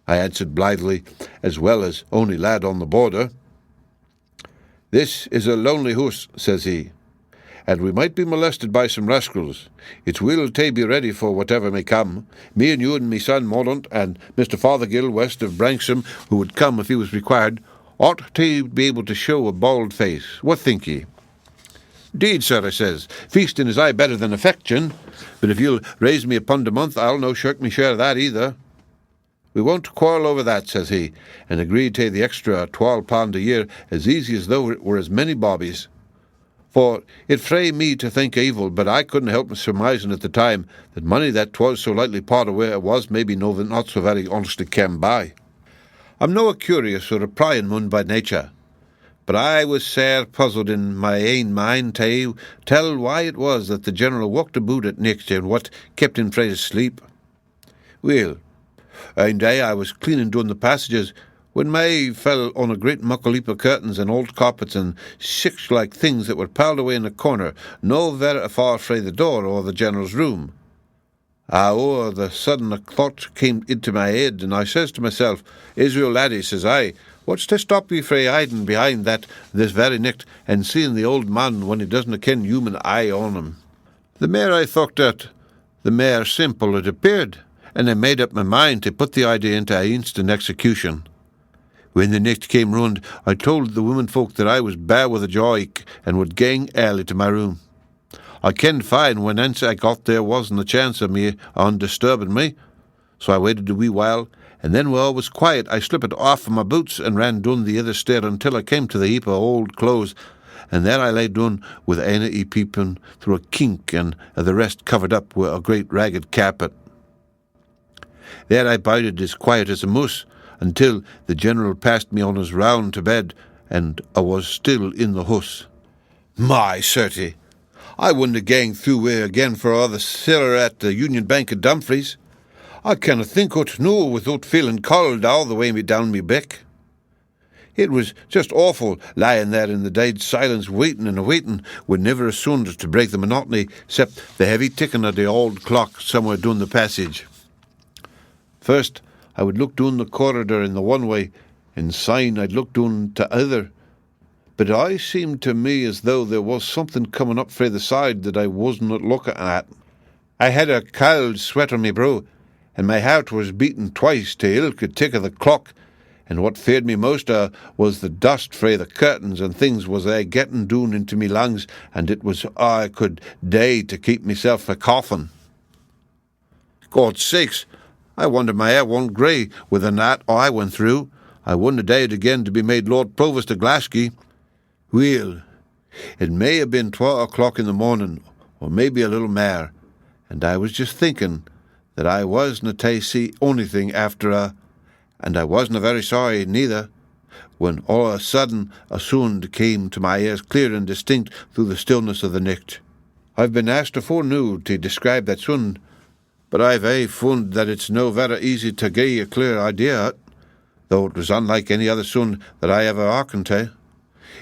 I answered blithely, as well as ony lad on the border. "This is a lonely hoose," says he, "and we might be molested by some rascals. It's weel to be ready for whatever may come. Me and you and me son Mordaunt and Mr. Fothergill West of Branksome, who would come if he was required, ought to be able to show a bald face. What think ye?" "'Deed, sir," I says, "feasting is aye better than affection, but if you'll raise me £1 a month, I'll no shirk me share of that either." "We won't quarrel over that," says he, and agreed to the extra £12 a year as easy as though it were as many bobbies. For it fray me to think evil, but I couldn't help surmising at the time that money that 'twas so lightly part away it was maybe not so very honestly came by. I'm no a curious or a prying mun by nature, but I was sair puzzled in my ain mind to tell why it was that the General walked about at nicht and what kept him frae his sleep. Well, ane day I was cleaning down the passages when my eye fell on a great muckle heap of curtains and old carpets and sic-like things that were piled away in a corner, no very far frae the door or the General's room. O'er the sudden a thought came into my head, and I says to myself, "Israel, laddie," says I, "what's to stop ye frae hiding behind that this very nicht and seeing the old man when he doesn't ken human eye on him?" The mair I thought it, the mair simple it appeared, and I made up my mind to put the idea into instant execution. When the nicht came round, I told the women folk that I was bare with a joy and would gang early to my room. I kenned fine when ance I got there wasn't a chance of me undisturbing me, so I waited a wee while, and then when all was quiet I slipped off my boots and ran down the other stair until I came to the heap of old clothes, and there I lay down with ane peeping through a kink and the rest covered up with a great ragged carpet. There I bided as quiet as a moose, until the General passed me on his round to bed, and I was still in the house. My certy, I wouldn't gang through way again for all the siller at the Union Bank of Dumfries. I canna think o't noo without feeling cold all the way me down me beck. It was just awful lying there in the dead silence waiting and waiting, with never a sound to break the monotony except the heavy ticking of the old clock somewhere down the passage. First I would look down the corridor in the one way, and syne I'd look down to other. But I seemed to me as though there was something coming up frae the side that I wasn't looking at. I had a cold sweat on me brow, and my heart was beating twice to ilka tick of the clock, and what feared me most was the dust frae the curtains and things was getting down into me lungs, and it was I could dae to keep myself frae coughing. God's sakes, I wonder my hair won't grey with the night I went through. I wouldn't have dared again to be made Lord Provost of Glasgow. Well, it may have been 12 o'clock in the morning, or maybe a little mair, and I was just thinking that I wasna to see onything after and I wasna very sorry neither, when all of a sudden a sound came to my ears clear and distinct through the stillness of the nicht. I've been asked afore noo to describe that sound, but I've found that it's no very easy to gie a clear idea of it, though it was unlike any other sound that I ever hearkened to.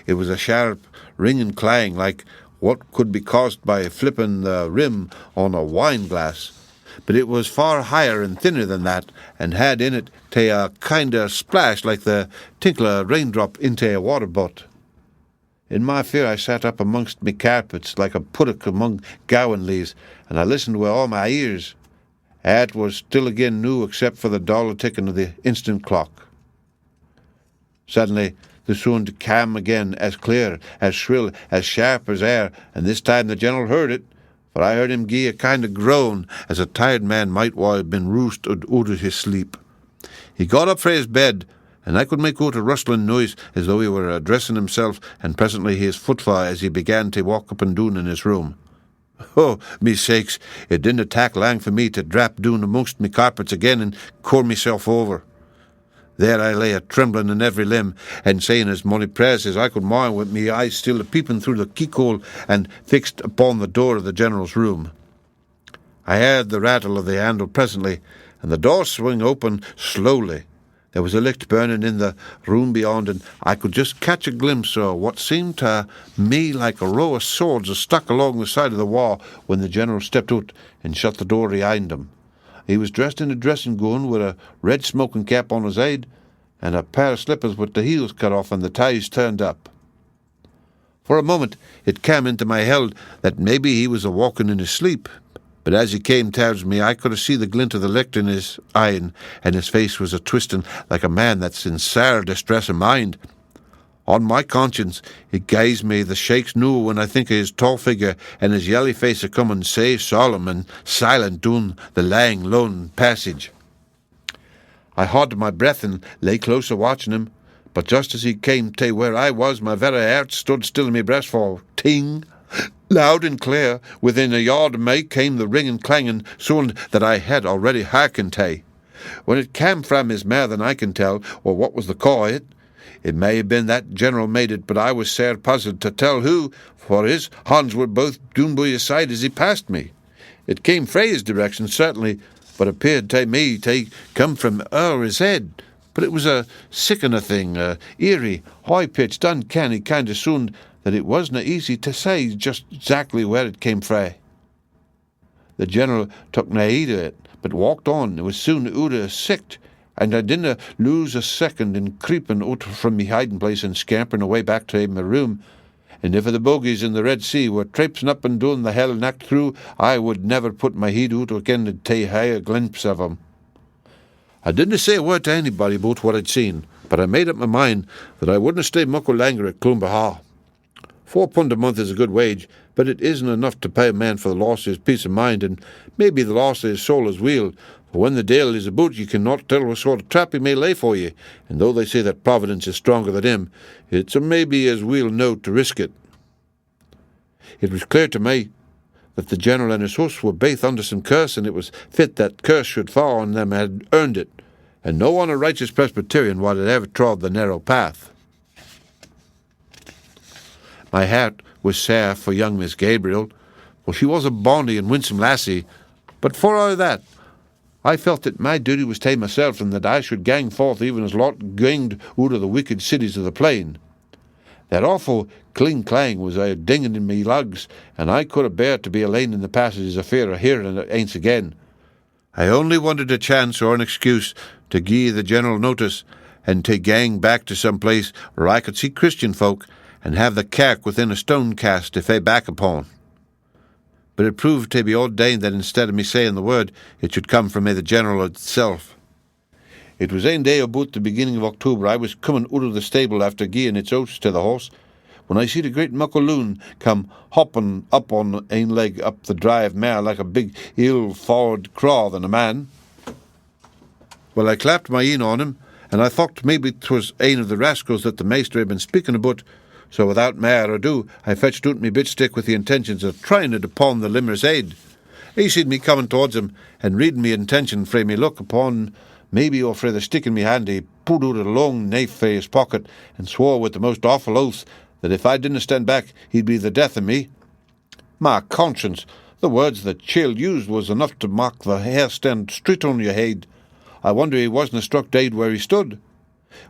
It was a sharp, ringing clang like what could be caused by flipping the rim on a wine-glass, but it was far higher and thinner than that, and had in it a kind of splash like the tinkle of a raindrop into a water butt. In my fear I sat up amongst me carpets like a puddock among gowan leaves, and I listened with all my ears. It was still again new except for the dull ticking of the instant clock. Suddenly the sound came again, as clear, as shrill, as sharp as air, and this time the General heard it, for I heard him gie a kind of groan, as a tired man might while he'd been roosted out of his sleep. He got up frae his bed, and I could make out a rustling noise as though he were addressing himself, and presently his footfall as he began to walk up and down in his room. Oh, me sakes, it didn't tak lang for me to drap down amongst me carpets again and core myself over. There I lay a-trembling in every limb, and saying as mony prayers as I could mind with me eyes still a-peeping through the keyhole and fixed upon the door of the General's room. I heard the rattle of the handle presently, and the door swing open slowly. There was a licht burning in the room beyond, and I could just catch a glimpse of what seemed to me like a row of swords stuck along the side of the wall when the General stepped out and shut the door behind him. He was dressed in a dressing gown with a red smoking cap on his head and a pair of slippers with the heels cut off and the ties turned up. For a moment it came into my head that maybe he was a-walking in his sleep, but as he came towards me I could see the glint of the licht in his eye, and his face was a-twisting like a man that's in sair distress of mind. On my conscience, it gies me the shakes noo when I think of his tall figure and his yelly face a-coming sae solemn and silent down the lang, lone passage. I haud my breath and lay close a-watching him, but just as he came to where I was, my very heart stood still in my breast, for ting! Loud and clear, within a yard of me came the ringing clanging sound that I had already hearkened to. When it came from his mare than I can tell, or what was the cause of it. It may have been that General made it, but I was sair puzzled to tell who, for his hands were both doon by his side as he passed me. It came frae his direction, certainly, but appeared to me to come from o'er his head. But it was a sickening thing, a eerie, high-pitched, uncanny kind of sound that it wasna easy to say just exactly where it came frae. The General took nae heed of it, but walked on. It was soon out of sicht, and I didna lose a second in creeping out from me hiding place and scampering away back to my room. And if the bogies in the Red Sea were traipsing up and down the hell nacht through, I would never put my head out again and take a glimpse of 'em. I didna say a word to anybody about what I'd seen, but I made up my mind that I wouldna stay muckle longer at Cloomber Hall. £4 a month is a good wage, but it isn't enough to pay a man for the loss of his peace of mind, and maybe the loss of his soul as well. For when the Dale is about, you cannot tell what sort of trap he may lay for you, and though they say that Providence is stronger than him, it's a maybe as well know to risk it. It was clear to me that the General and his host were both under some curse, and it was fit that curse should fall on them had earned it, and no one a righteous Presbyterian would have ever trod the narrow path. My heart was sair for young Miss Gabriel, for she was a bonny and winsome lassie, but for all that, I felt that my duty was to myself, and that I should gang forth even as Lot ganged out of the wicked cities of the plain. That awful cling-clang was a dinging in me lugs, and I could have bear to be alone in the passages of fear of hearing it aince again. I only wanted a chance or an excuse to gie the General notice, and to gang back to some place where I could see Christian folk, and have the kirk within a stone cast to fae back upon. But it proved to be ordained that instead of me saying the word, it should come from the General itself. It was ane day about the beginning of October. I was coming out of the stable after gieing its oats to the horse, when I see the great muckle loon come hopping up on ane leg up the drive mare like a big ill-forward craw than a man. Well, I clapped my een on him, and I thought maybe 'twas ane of the rascals that the maester had been speaking about, so without mair ado I fetched out me bitstick with the intentions of trying it upon the limmer's head. He seed me coming towards him, and reading me intention frae me look upon maybe or frae the stick in me hand, he pulled out a long knife frae his pocket, and swore with the most awful oaths that if I didn't stand back, he'd be the death of me. My conscience, the words the chiel used was enough to mock the hair stand straight on your head. I wonder he wasn't struck dead where he stood.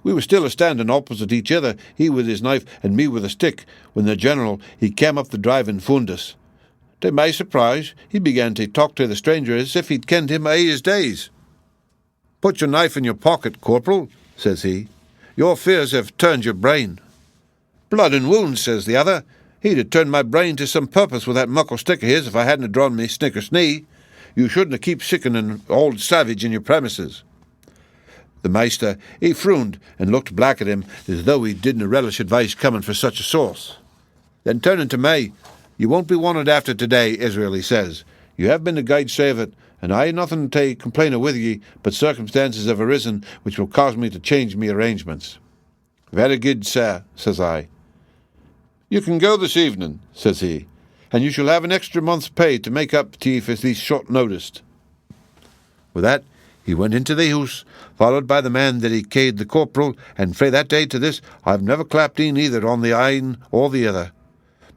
We were still a-standing opposite each other, he with his knife and me with a stick, when the General, he came up the drive and found us. To my surprise, he began to talk to the stranger as if he'd kenned him a' his days. "Put your knife in your pocket, Corporal," says he. "Your fears have turned your brain." "Blood and wounds," says the other. "He'd have turned my brain to some purpose with that muckle stick of his if I hadn't drawn me snicker's knee. You shouldn't keep sicking an old savage in your premises." The maister, he frowned and looked black at him as though he didn't relish advice coming for such a source. Then turning to me, "You won't be wanted after today, Israel," he says. "You have been the guide save it, and I nothing to complain of with ye, but circumstances have arisen which will cause me to change me arrangements. Very good, sir, says I. You can go this evening, says he, and you shall have an extra month's pay to make up to ye for these short noticed. With that, he went into the house, followed by the man that he ca'd the corporal, and frae that day to this I've never clapped in either on the ane or the other.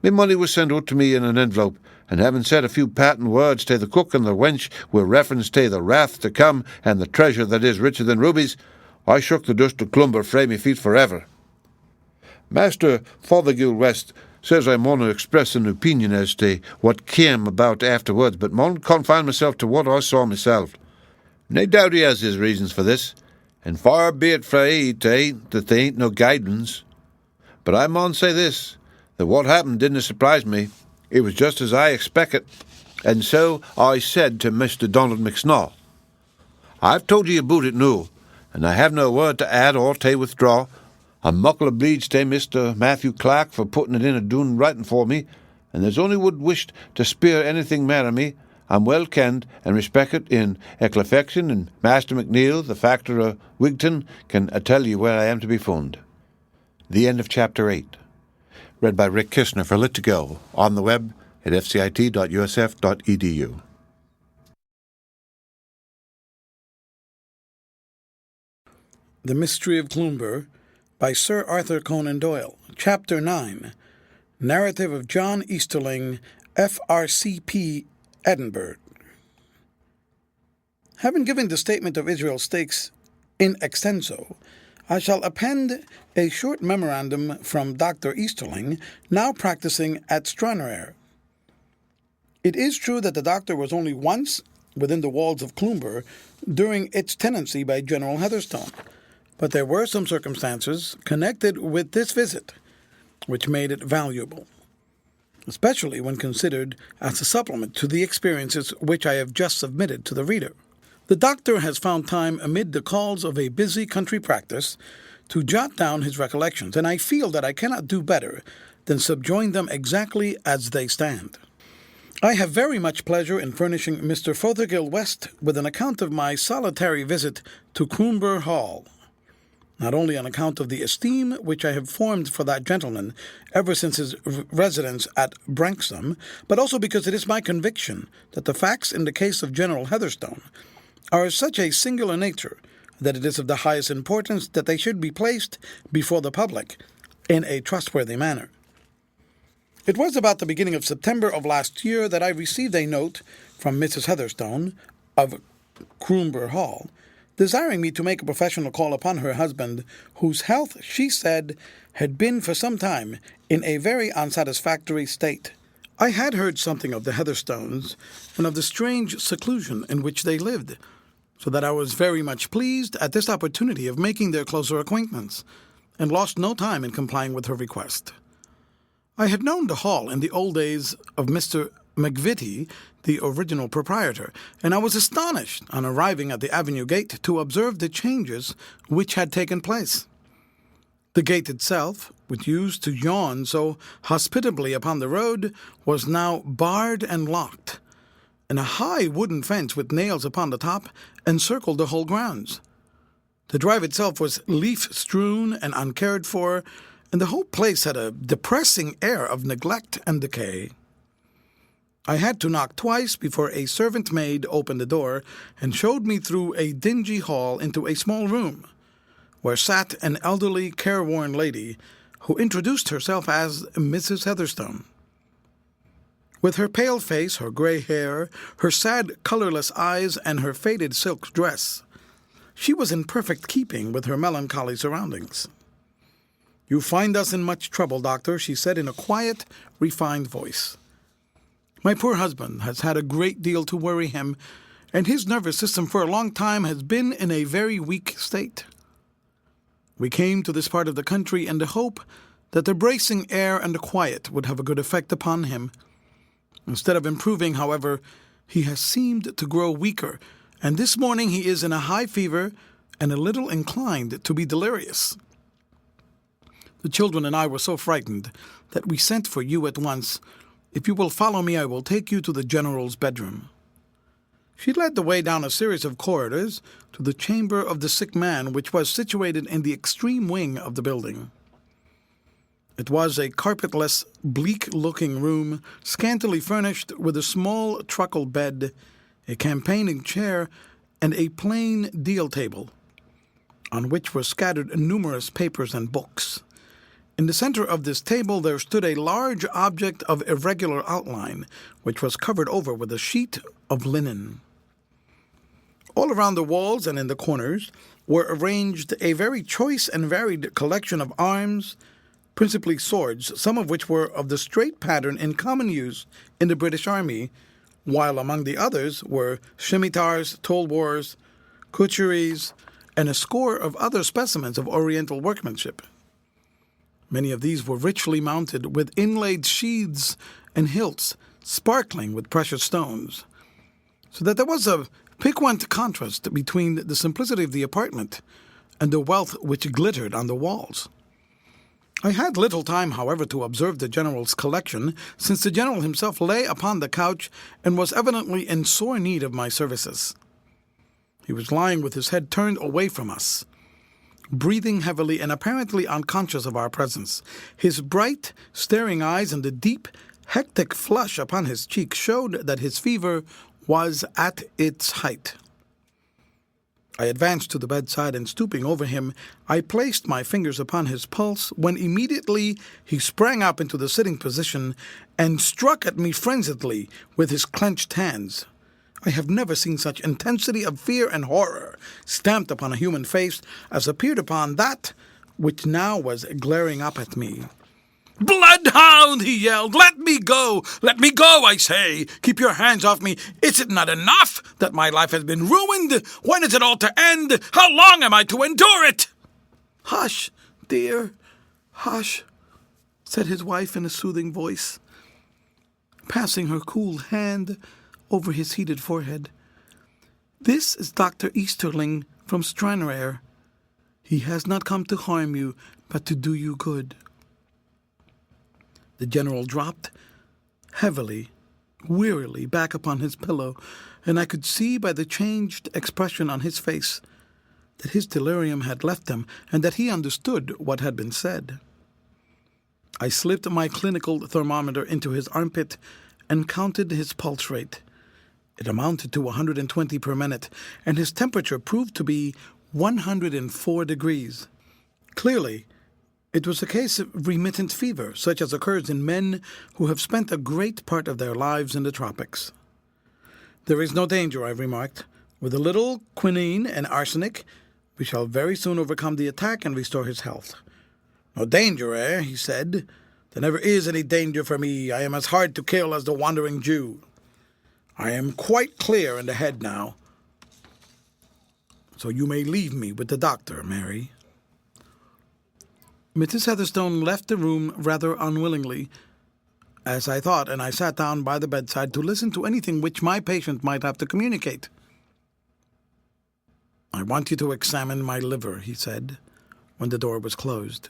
My money was sent out to me in an envelope, and having said a few patent words to the cook and the wench with reference to the wrath to come and the treasure that is richer than rubies, I shook the dust of Cloomber frae me feet for ever. Master Fothergill West says I mauna express an opinion as to what came about afterwards, but mauna confine myself to what I saw myself. No doubt he has his reasons for this, and far be it frae he that there ain't no guidance. But I maun say this, that what happened didn't surprise me. It was just as I expected, and so I said to Mr. Donald McSnaw. I've told ye about it noo, and I have no word to add or to withdraw. I'm muckle obleeged to Mr. Matthew Clark for putting it in a doon writing for me, and there's only would wished to speer anything mair of me. I'm well kenned and respected in Ecclefection, and Master McNeil, the factor of Wigtown, can tell you where I am to be found. The end of Chapter 8. Read by Rick Kistner for Lit2Go, on the web at fcit.usf.edu. The Mystery of Cloomber by Sir Arthur Conan Doyle. Chapter 9. Narrative of John Easterling, FRCP, Edinburgh. Having given the statement of Israel stakes in extenso, I shall append a short memorandum from Dr. Easterling, now practicing at Stranraer. It is true that the doctor was only once within the walls of Cloomber during its tenancy by General Heatherstone, but there were some circumstances connected with this visit which made it valuable, especially when considered as a supplement to the experiences which I have just submitted to the reader. The doctor has found time amid the calls of a busy country practice to jot down his recollections, and I feel that I cannot do better than subjoin them exactly as they stand. I have very much pleasure in furnishing Mr. Fothergill West with an account of my solitary visit to Cloomber Hall, not only on account of the esteem which I have formed for that gentleman ever since his residence at Branksome, but also because it is my conviction that the facts in the case of General Heatherstone are of such a singular nature that it is of the highest importance that they should be placed before the public in a trustworthy manner. It was about the beginning of September of last year that I received a note from Mrs. Heatherstone of Cloomber Hall, desiring me to make a professional call upon her husband, whose health, she said, had been for some time in a very unsatisfactory state. I had heard something of the Heatherstones and of the strange seclusion in which they lived, so that I was very much pleased at this opportunity of making their closer acquaintance, and lost no time in complying with her request. I had known the hall in the old days of Mr. McVitie, the original proprietor, and I was astonished on arriving at the avenue gate to observe the changes which had taken place. The gate itself, which used to yawn so hospitably upon the road, was now barred and locked, and a high wooden fence with nails upon the top encircled the whole grounds. The drive itself was leaf-strewn and uncared for, and the whole place had a depressing air of neglect and decay. I had to knock twice before a servant maid opened the door and showed me through a dingy hall into a small room, where sat an elderly, careworn lady who introduced herself as Mrs. Heatherstone. With her pale face, her grey hair, her sad, colourless eyes, and her faded silk dress, she was in perfect keeping with her melancholy surroundings. "You find us in much trouble, doctor," she said in a quiet, refined voice. "My poor husband has had a great deal to worry him, and his nervous system for a long time has been in a very weak state. We came to this part of the country in the hope that the bracing air and the quiet would have a good effect upon him. Instead of improving, however, he has seemed to grow weaker, and this morning he is in a high fever and a little inclined to be delirious. The children and I were so frightened that we sent for you at once. If you will follow me, I will take you to the General's bedroom." She led the way down a series of corridors to the chamber of the sick man, which was situated in the extreme wing of the building. It was a carpetless, bleak-looking room, scantily furnished with a small truckle bed, a campaigning chair, and a plain deal table, on which were scattered numerous papers and books. In the center of this table there stood a large object of irregular outline, which was covered over with a sheet of linen. All around the walls and in the corners were arranged a very choice and varied collection of arms, principally swords, some of which were of the straight pattern in common use in the British Army, while among the others were scimitars, tulwars, kutcheries, and a score of other specimens of Oriental workmanship. Many of these were richly mounted with inlaid sheaths and hilts sparkling with precious stones, so that there was a piquant contrast between the simplicity of the apartment and the wealth which glittered on the walls. I had little time, however, to observe the General's collection, since the General himself lay upon the couch and was evidently in sore need of my services. He was lying with his head turned away from us, breathing heavily and apparently unconscious of our presence. His bright, staring eyes and the deep, hectic flush upon his cheek showed that his fever was at its height. I advanced to the bedside, and stooping over him, I placed my fingers upon his pulse, when immediately he sprang up into the sitting position and struck at me frenziedly with his clenched hands. I have never seen such intensity of fear and horror stamped upon a human face as appeared upon that which now was glaring up at me. "Bloodhound!" he yelled. "Let me go! Let me go, I say! Keep your hands off me! Is it not enough that my life has been ruined? When is it all to end? How long am I to endure it?" "Hush, dear, hush," said his wife in a soothing voice, passing her cool hand over his heated forehead. "This is Dr. Easterling from Stranraer. He has not come to harm you, but to do you good." The General dropped heavily, wearily back upon his pillow, and I could see by the changed expression on his face that his delirium had left him and that he understood what had been said. I slipped my clinical thermometer into his armpit and counted his pulse rate. It amounted to 120 per minute, and his temperature proved to be 104 degrees. Clearly, it was a case of remittent fever, such as occurs in men who have spent a great part of their lives in the tropics. "There is no danger," I remarked. "With a little quinine and arsenic, we shall very soon overcome the attack and restore his health." "No danger, eh?" he said. "There never is any danger for me. I am as hard to kill as the Wandering Jew. I am quite clear in the head now. So you may leave me with the doctor, Mary." Mrs. Heatherstone left the room rather unwillingly, as I thought, and I sat down by the bedside to listen to anything which my patient might have to communicate. "I want you to examine my liver," he said, when the door was closed.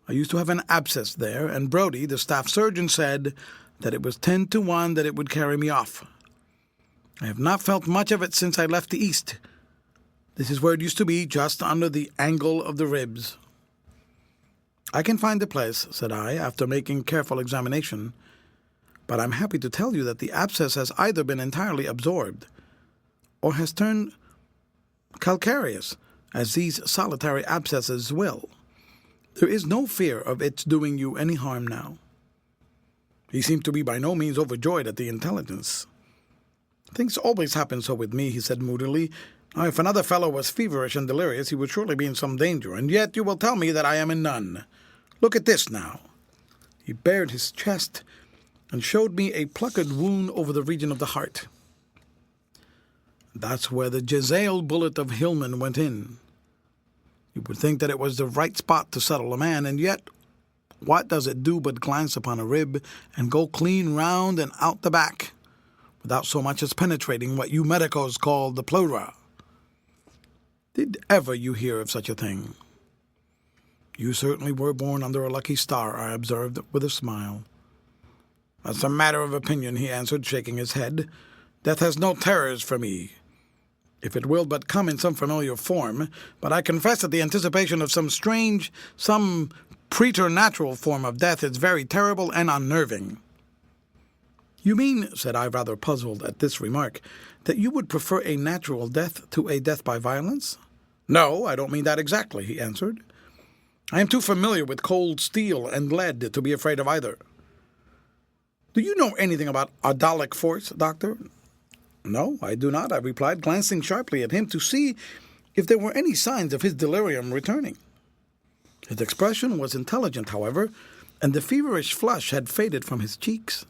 "I used to have an abscess there, and Brodie, the staff surgeon, said that it was 10 to 1 that it would carry me off. I have not felt much of it since I left the East. This is where it used to be, just under the angle of the ribs." "I can find the place," said I, after making careful examination, "but I'm happy to tell you that the abscess has either been entirely absorbed or has turned calcareous, as these solitary abscesses will. There is no fear of its doing you any harm now." He seemed to be by no means overjoyed at the intelligence. "Things always happen so with me," he said moodily. "Now, if another fellow was feverish and delirious, he would surely be in some danger, and yet you will tell me that I am in none. Look at this now." He bared his chest and showed me a plucked wound over the region of the heart. "That's where the Jezail bullet of Hillman went in. You would think that it was the right spot to settle a man, and yet what does it do but glance upon a rib and go clean round and out the back, without so much as penetrating what you medicos call the pleura? Did ever you hear of such a thing?" "You certainly were born under a lucky star," I observed with a smile. "That's a matter of opinion," he answered, shaking his head. Death has no terrors for me, if it will but come in some familiar form, but I confess that the anticipation of some preternatural form of death is very terrible and unnerving." "You mean," said I, rather puzzled at this remark, "that you would prefer a natural death to a death by violence?" "No, I don't mean that exactly," he answered. "I am too familiar with cold steel and lead to be afraid of either." "Do you know anything about audolic force, Doctor?" "No, I do not," I replied, glancing sharply at him to see if there were any signs of his delirium returning. His expression was intelligent, however, and the feverish flush had faded from his cheeks.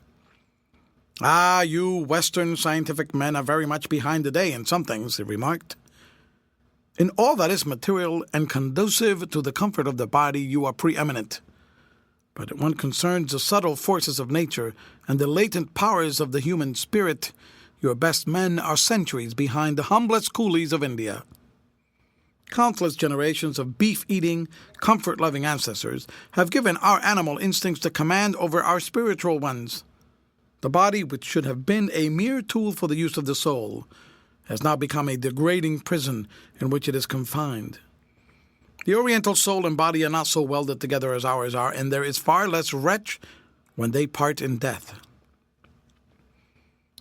"Ah, you Western scientific men are very much behind the day in some things," he remarked. "In all that is material and conducive to the comfort of the body, you are preeminent. But when it concerns the subtle forces of nature and the latent powers of the human spirit, your best men are centuries behind the humblest coolies of India. Countless generations of beef-eating, comfort-loving ancestors have given our animal instincts the command over our spiritual ones. The body, which should have been a mere tool for the use of the soul, has now become a degrading prison in which it is confined. The Oriental soul and body are not so welded together as ours are, and there is far less wretch when they part in death."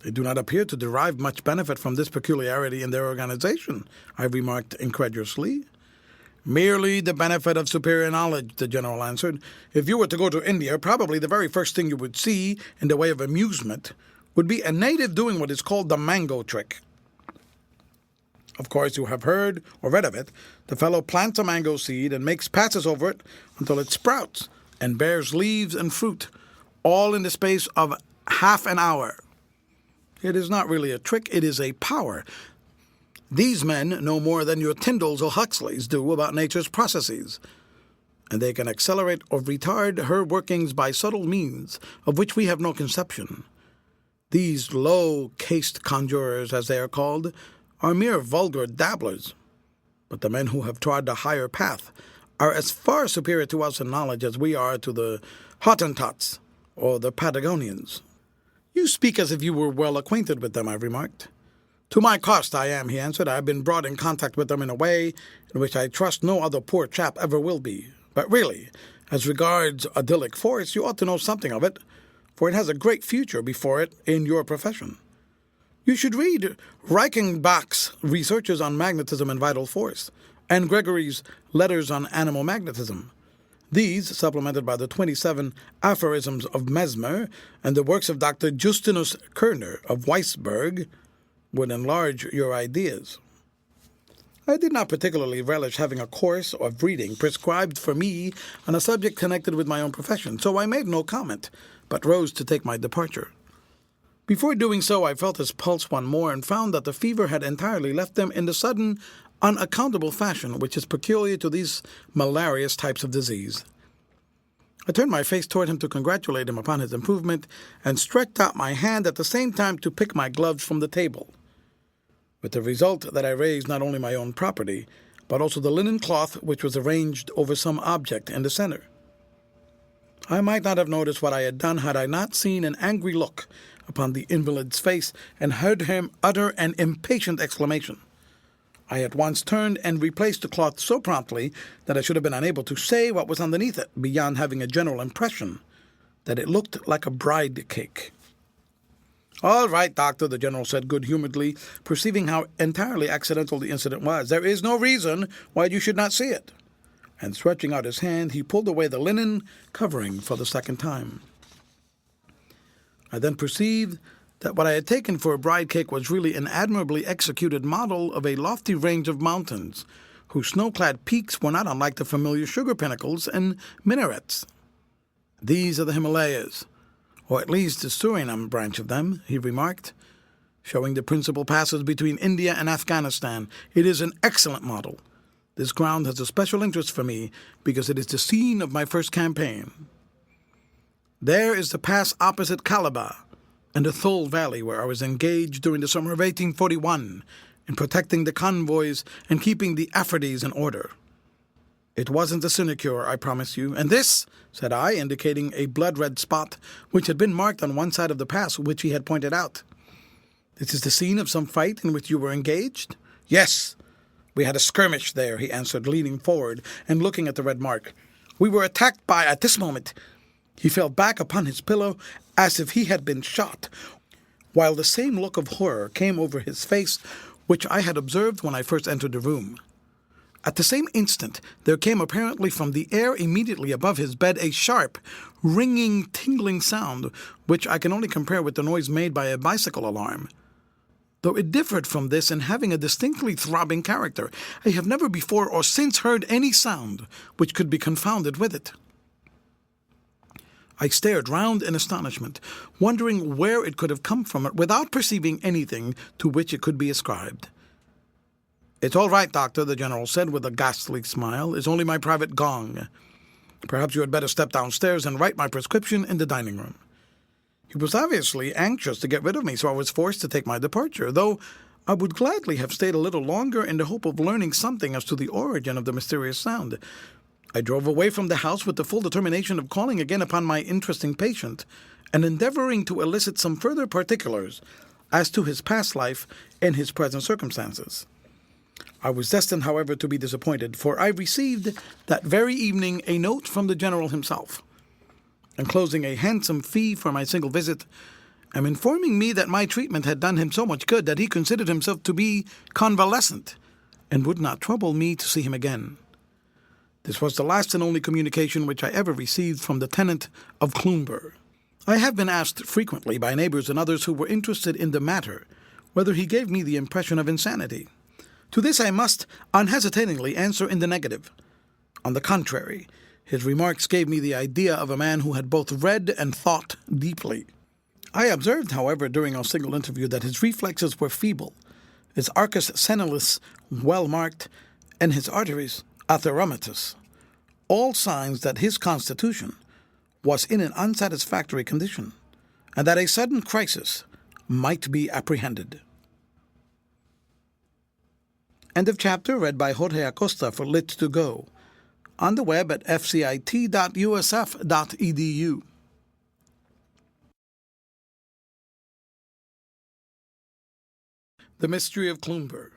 "They do not appear to derive much benefit from this peculiarity in their organization," I remarked incredulously. "Merely the benefit of superior knowledge," the general answered. "If you were to go to India, probably the very first thing you would see in the way of amusement would be a native doing what is called the mango trick. Of course, you have heard or read of it. The fellow plants a mango seed and makes passes over it until it sprouts and bears leaves and fruit, all in the space of half an hour. It is not really a trick, it is a power. These men know more than your Tyndalls or Huxleys do about nature's processes, and they can accelerate or retard her workings by subtle means of which we have no conception. These low-caste conjurers, as they are called, are mere vulgar dabblers, but the men who have trod the higher path are as far superior to us in knowledge as we are to the Hottentots or the Patagonians." "You speak as if you were well acquainted with them," I remarked. "To my cost I am," he answered. "I have been brought in contact with them in a way in which I trust no other poor chap ever will be. But really, as regards audolic force, you ought to know something of it, for it has a great future before it in your profession. You should read Reichenbach's researches on magnetism and vital force, and Gregory's letters on animal magnetism. These, supplemented by the 27 aphorisms of Mesmer and the works of Dr. Justinus Kerner of Weisberg, would enlarge your ideas." I did not particularly relish having a course of reading prescribed for me on a subject connected with my own profession, so I made no comment, but rose to take my departure. Before doing so, I felt his pulse once more and found that the fever had entirely left him in the sudden, unaccountable fashion which is peculiar to these malarious types of disease. I turned my face toward him to congratulate him upon his improvement, and stretched out my hand at the same time to pick my gloves from the table, with the result that I raised not only my own property, but also the linen cloth which was arranged over some object in the center. I might not have noticed what I had done had I not seen an angry look upon the invalid's face and heard him utter an impatient exclamation. I at once turned and replaced the cloth so promptly that I should have been unable to say what was underneath it, beyond having a general impression that it looked like a bride cake. "All right, Doctor," the general said good-humoredly, perceiving how entirely accidental the incident was. "There is no reason why you should not see it." And stretching out his hand, he pulled away the linen covering for the second time. I then perceived that what I had taken for a bride cake was really an admirably executed model of a lofty range of mountains, whose snow-clad peaks were not unlike the familiar sugar pinnacles and minarets. "These are the Himalayas, or at least the Surinam branch of them," he remarked, showing the principal passes between India and Afghanistan. "It is an excellent model. This ground has a special interest for me because it is the scene of my first campaign. There is the pass opposite Calabar, and the Thule Valley, where I was engaged during the summer of 1841 in protecting the convoys and keeping the Afridis in order. It wasn't a sinecure, I promise you. And this," said I, indicating a blood-red spot which had been marked on one side of the pass which he had pointed out, This is the scene of some fight in which you were engaged? Yes. We had a skirmish there, he answered, leaning forward and looking at the red mark. We were attacked by, at this moment, he fell back upon his pillow as if he had been shot, while the same look of horror came over his face which I had observed when I first entered the room. At the same instant there came apparently from the air immediately above his bed a sharp, ringing, tingling sound, which I can only compare with the noise made by a bicycle alarm. Though it differed from this in having a distinctly throbbing character, I have never before or since heard any sound which could be confounded with it. I stared round in astonishment, wondering where it could have come from, without perceiving anything to which it could be ascribed. "It's all right, Doctor," the General said with a ghastly smile. "It's only my private gong. Perhaps you had better step downstairs and write my prescription in the dining room." He was obviously anxious to get rid of me, so I was forced to take my departure, though I would gladly have stayed a little longer in the hope of learning something as to the origin of the mysterious sound. I drove away from the house with the full determination of calling again upon my interesting patient and endeavoring to elicit some further particulars as to his past life and his present circumstances. I was destined, however, to be disappointed, for I received that very evening a note from the General himself, enclosing a handsome fee for my single visit, and informing me that my treatment had done him so much good that he considered himself to be convalescent, and would not trouble me to see him again. This was the last and only communication which I ever received from the tenant of Cloomber. I have been asked frequently by neighbors and others who were interested in the matter whether he gave me the impression of insanity. To this I must unhesitatingly answer in the negative. On the contrary, his remarks gave me the idea of a man who had both read and thought deeply. I observed, however, during our single interview that his reflexes were feeble, his arcus senilis well marked, and his arteries atheromatous, all signs that his constitution was in an unsatisfactory condition, and that a sudden crisis might be apprehended. End of chapter, read by Jorge Acosta for Lit2Go, on the web at fcit.usf.edu. The Mystery of Cloomber,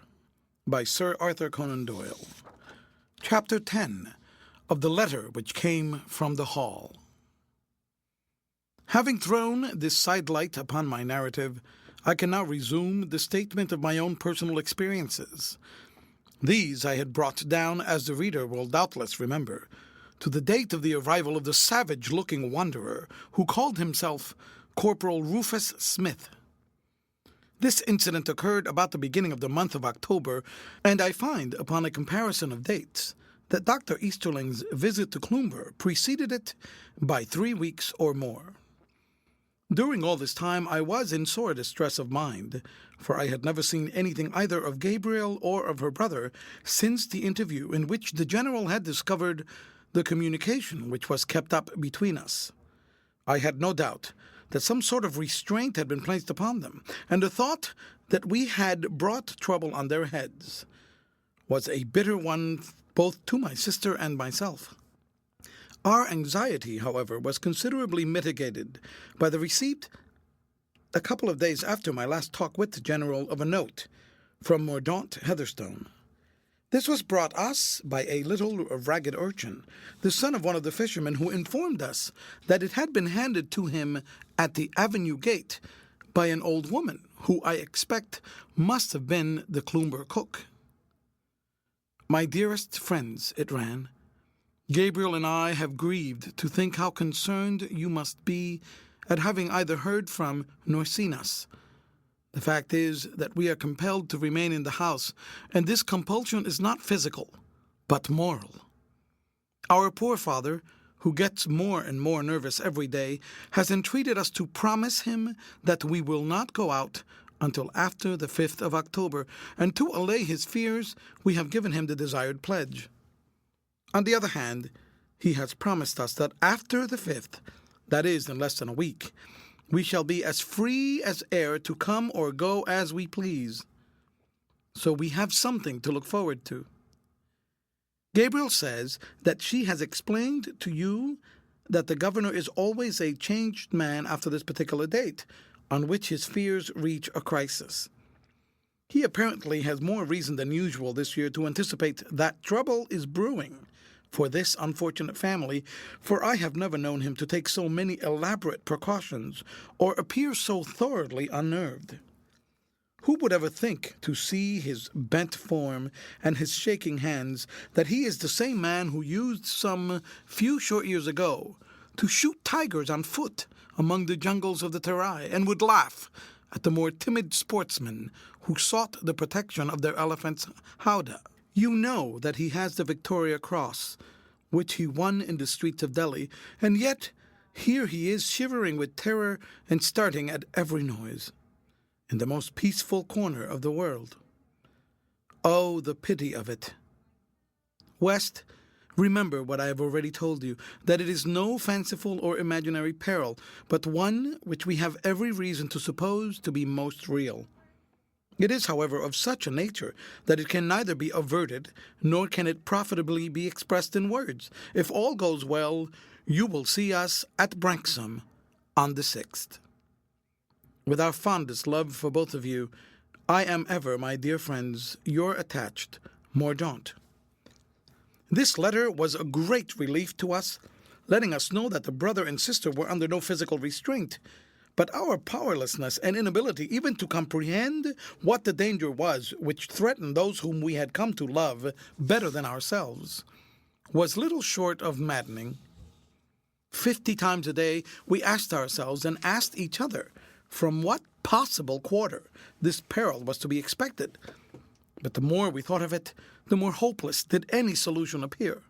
by Sir Arthur Conan Doyle. Chapter 10 of The Letter Which Came from the Hall. Having thrown this sidelight upon my narrative, I can now resume the statement of my own personal experiences. These I had brought down, as the reader will doubtless remember, to the date of the arrival of the savage-looking wanderer who called himself Corporal Rufus Smith. This incident occurred about the beginning of the month of October, and I find, upon a comparison of dates, that Dr. Easterling's visit to Cloomber preceded it by 3 weeks or more. During all this time I was in sore distress of mind, for I had never seen anything either of Gabriel or of her brother since the interview in which the General had discovered the communication which was kept up between us. I had no doubt that some sort of restraint had been placed upon them, and the thought that we had brought trouble on their heads was a bitter one both to my sister and myself. Our anxiety, however, was considerably mitigated by the receipt, a couple of days after my last talk with the General, of a note from Mordaunt Heatherstone. This was brought us by a little ragged urchin, the son of one of the fishermen, who informed us that it had been handed to him at the avenue gate by an old woman, who I expect must have been the Cloomber cook. "My dearest friends," it ran, "Gabriel and I have grieved to think how concerned you must be at having either heard from nor seen us. The fact is that we are compelled to remain in the house, and this compulsion is not physical, but moral. Our poor father, who gets more and more nervous every day, has entreated us to promise him that we will not go out until after the 5th of October, and to allay his fears we have given him the desired pledge. On the other hand, he has promised us that after the 5th, that is, in less than a week, we shall be as free as air to come or go as we please. So we have something to look forward to. Gabriel says that she has explained to you that the governor is always a changed man after this particular date, on which his fears reach a crisis. He apparently has more reason than usual this year to anticipate that trouble is brewing for this unfortunate family, for I have never known him to take so many elaborate precautions or appear so thoroughly unnerved. Who would ever think, to see his bent form and his shaking hands, that he is the same man who used some few short years ago to shoot tigers on foot among the jungles of the Terai, and would laugh at the more timid sportsmen who sought the protection of their elephant's howdah? You know that he has the Victoria Cross, which he won in the streets of Delhi, and yet here he is shivering with terror and starting at every noise, in the most peaceful corner of the world. Oh, the pity of it! West, remember what I have already told you, that it is no fanciful or imaginary peril, but one which we have every reason to suppose to be most real. It is, however, of such a nature that it can neither be averted, nor can it profitably be expressed in words. If all goes well, you will see us at Branksome on the 6th. With our fondest love for both of you, I am ever, my dear friends, your attached Mordaunt. This letter was a great relief to us, letting us know that the brother and sister were under no physical restraint, but our powerlessness and inability even to comprehend what the danger was which threatened those whom we had come to love better than ourselves was little short of maddening. 50 times a day we asked ourselves and asked each other from what possible quarter this peril was to be expected, but the more we thought of it, the more hopeless did any solution appear.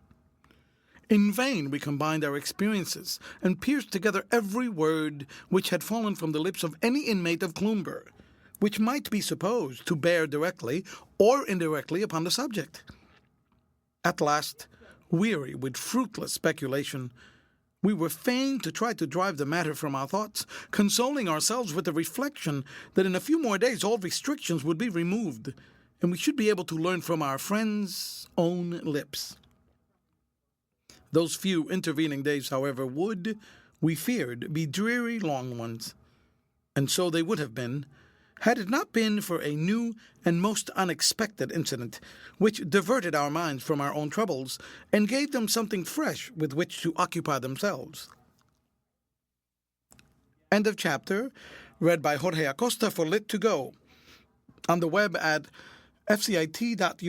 In vain we combined our experiences and pierced together every word which had fallen from the lips of any inmate of Cloomber, which might be supposed to bear directly or indirectly upon the subject. At last, weary with fruitless speculation, we were fain to try to drive the matter from our thoughts, consoling ourselves with the reflection that in a few more days all restrictions would be removed, and we should be able to learn from our friends' own lips. Those few intervening days, however, would, we feared, be dreary long ones, and so they would have been, had it not been for a new and most unexpected incident, which diverted our minds from our own troubles, and gave them something fresh with which to occupy themselves. End of chapter, read by Jorge Acosta for Lit2Go, on the web at fcit.usf.edu.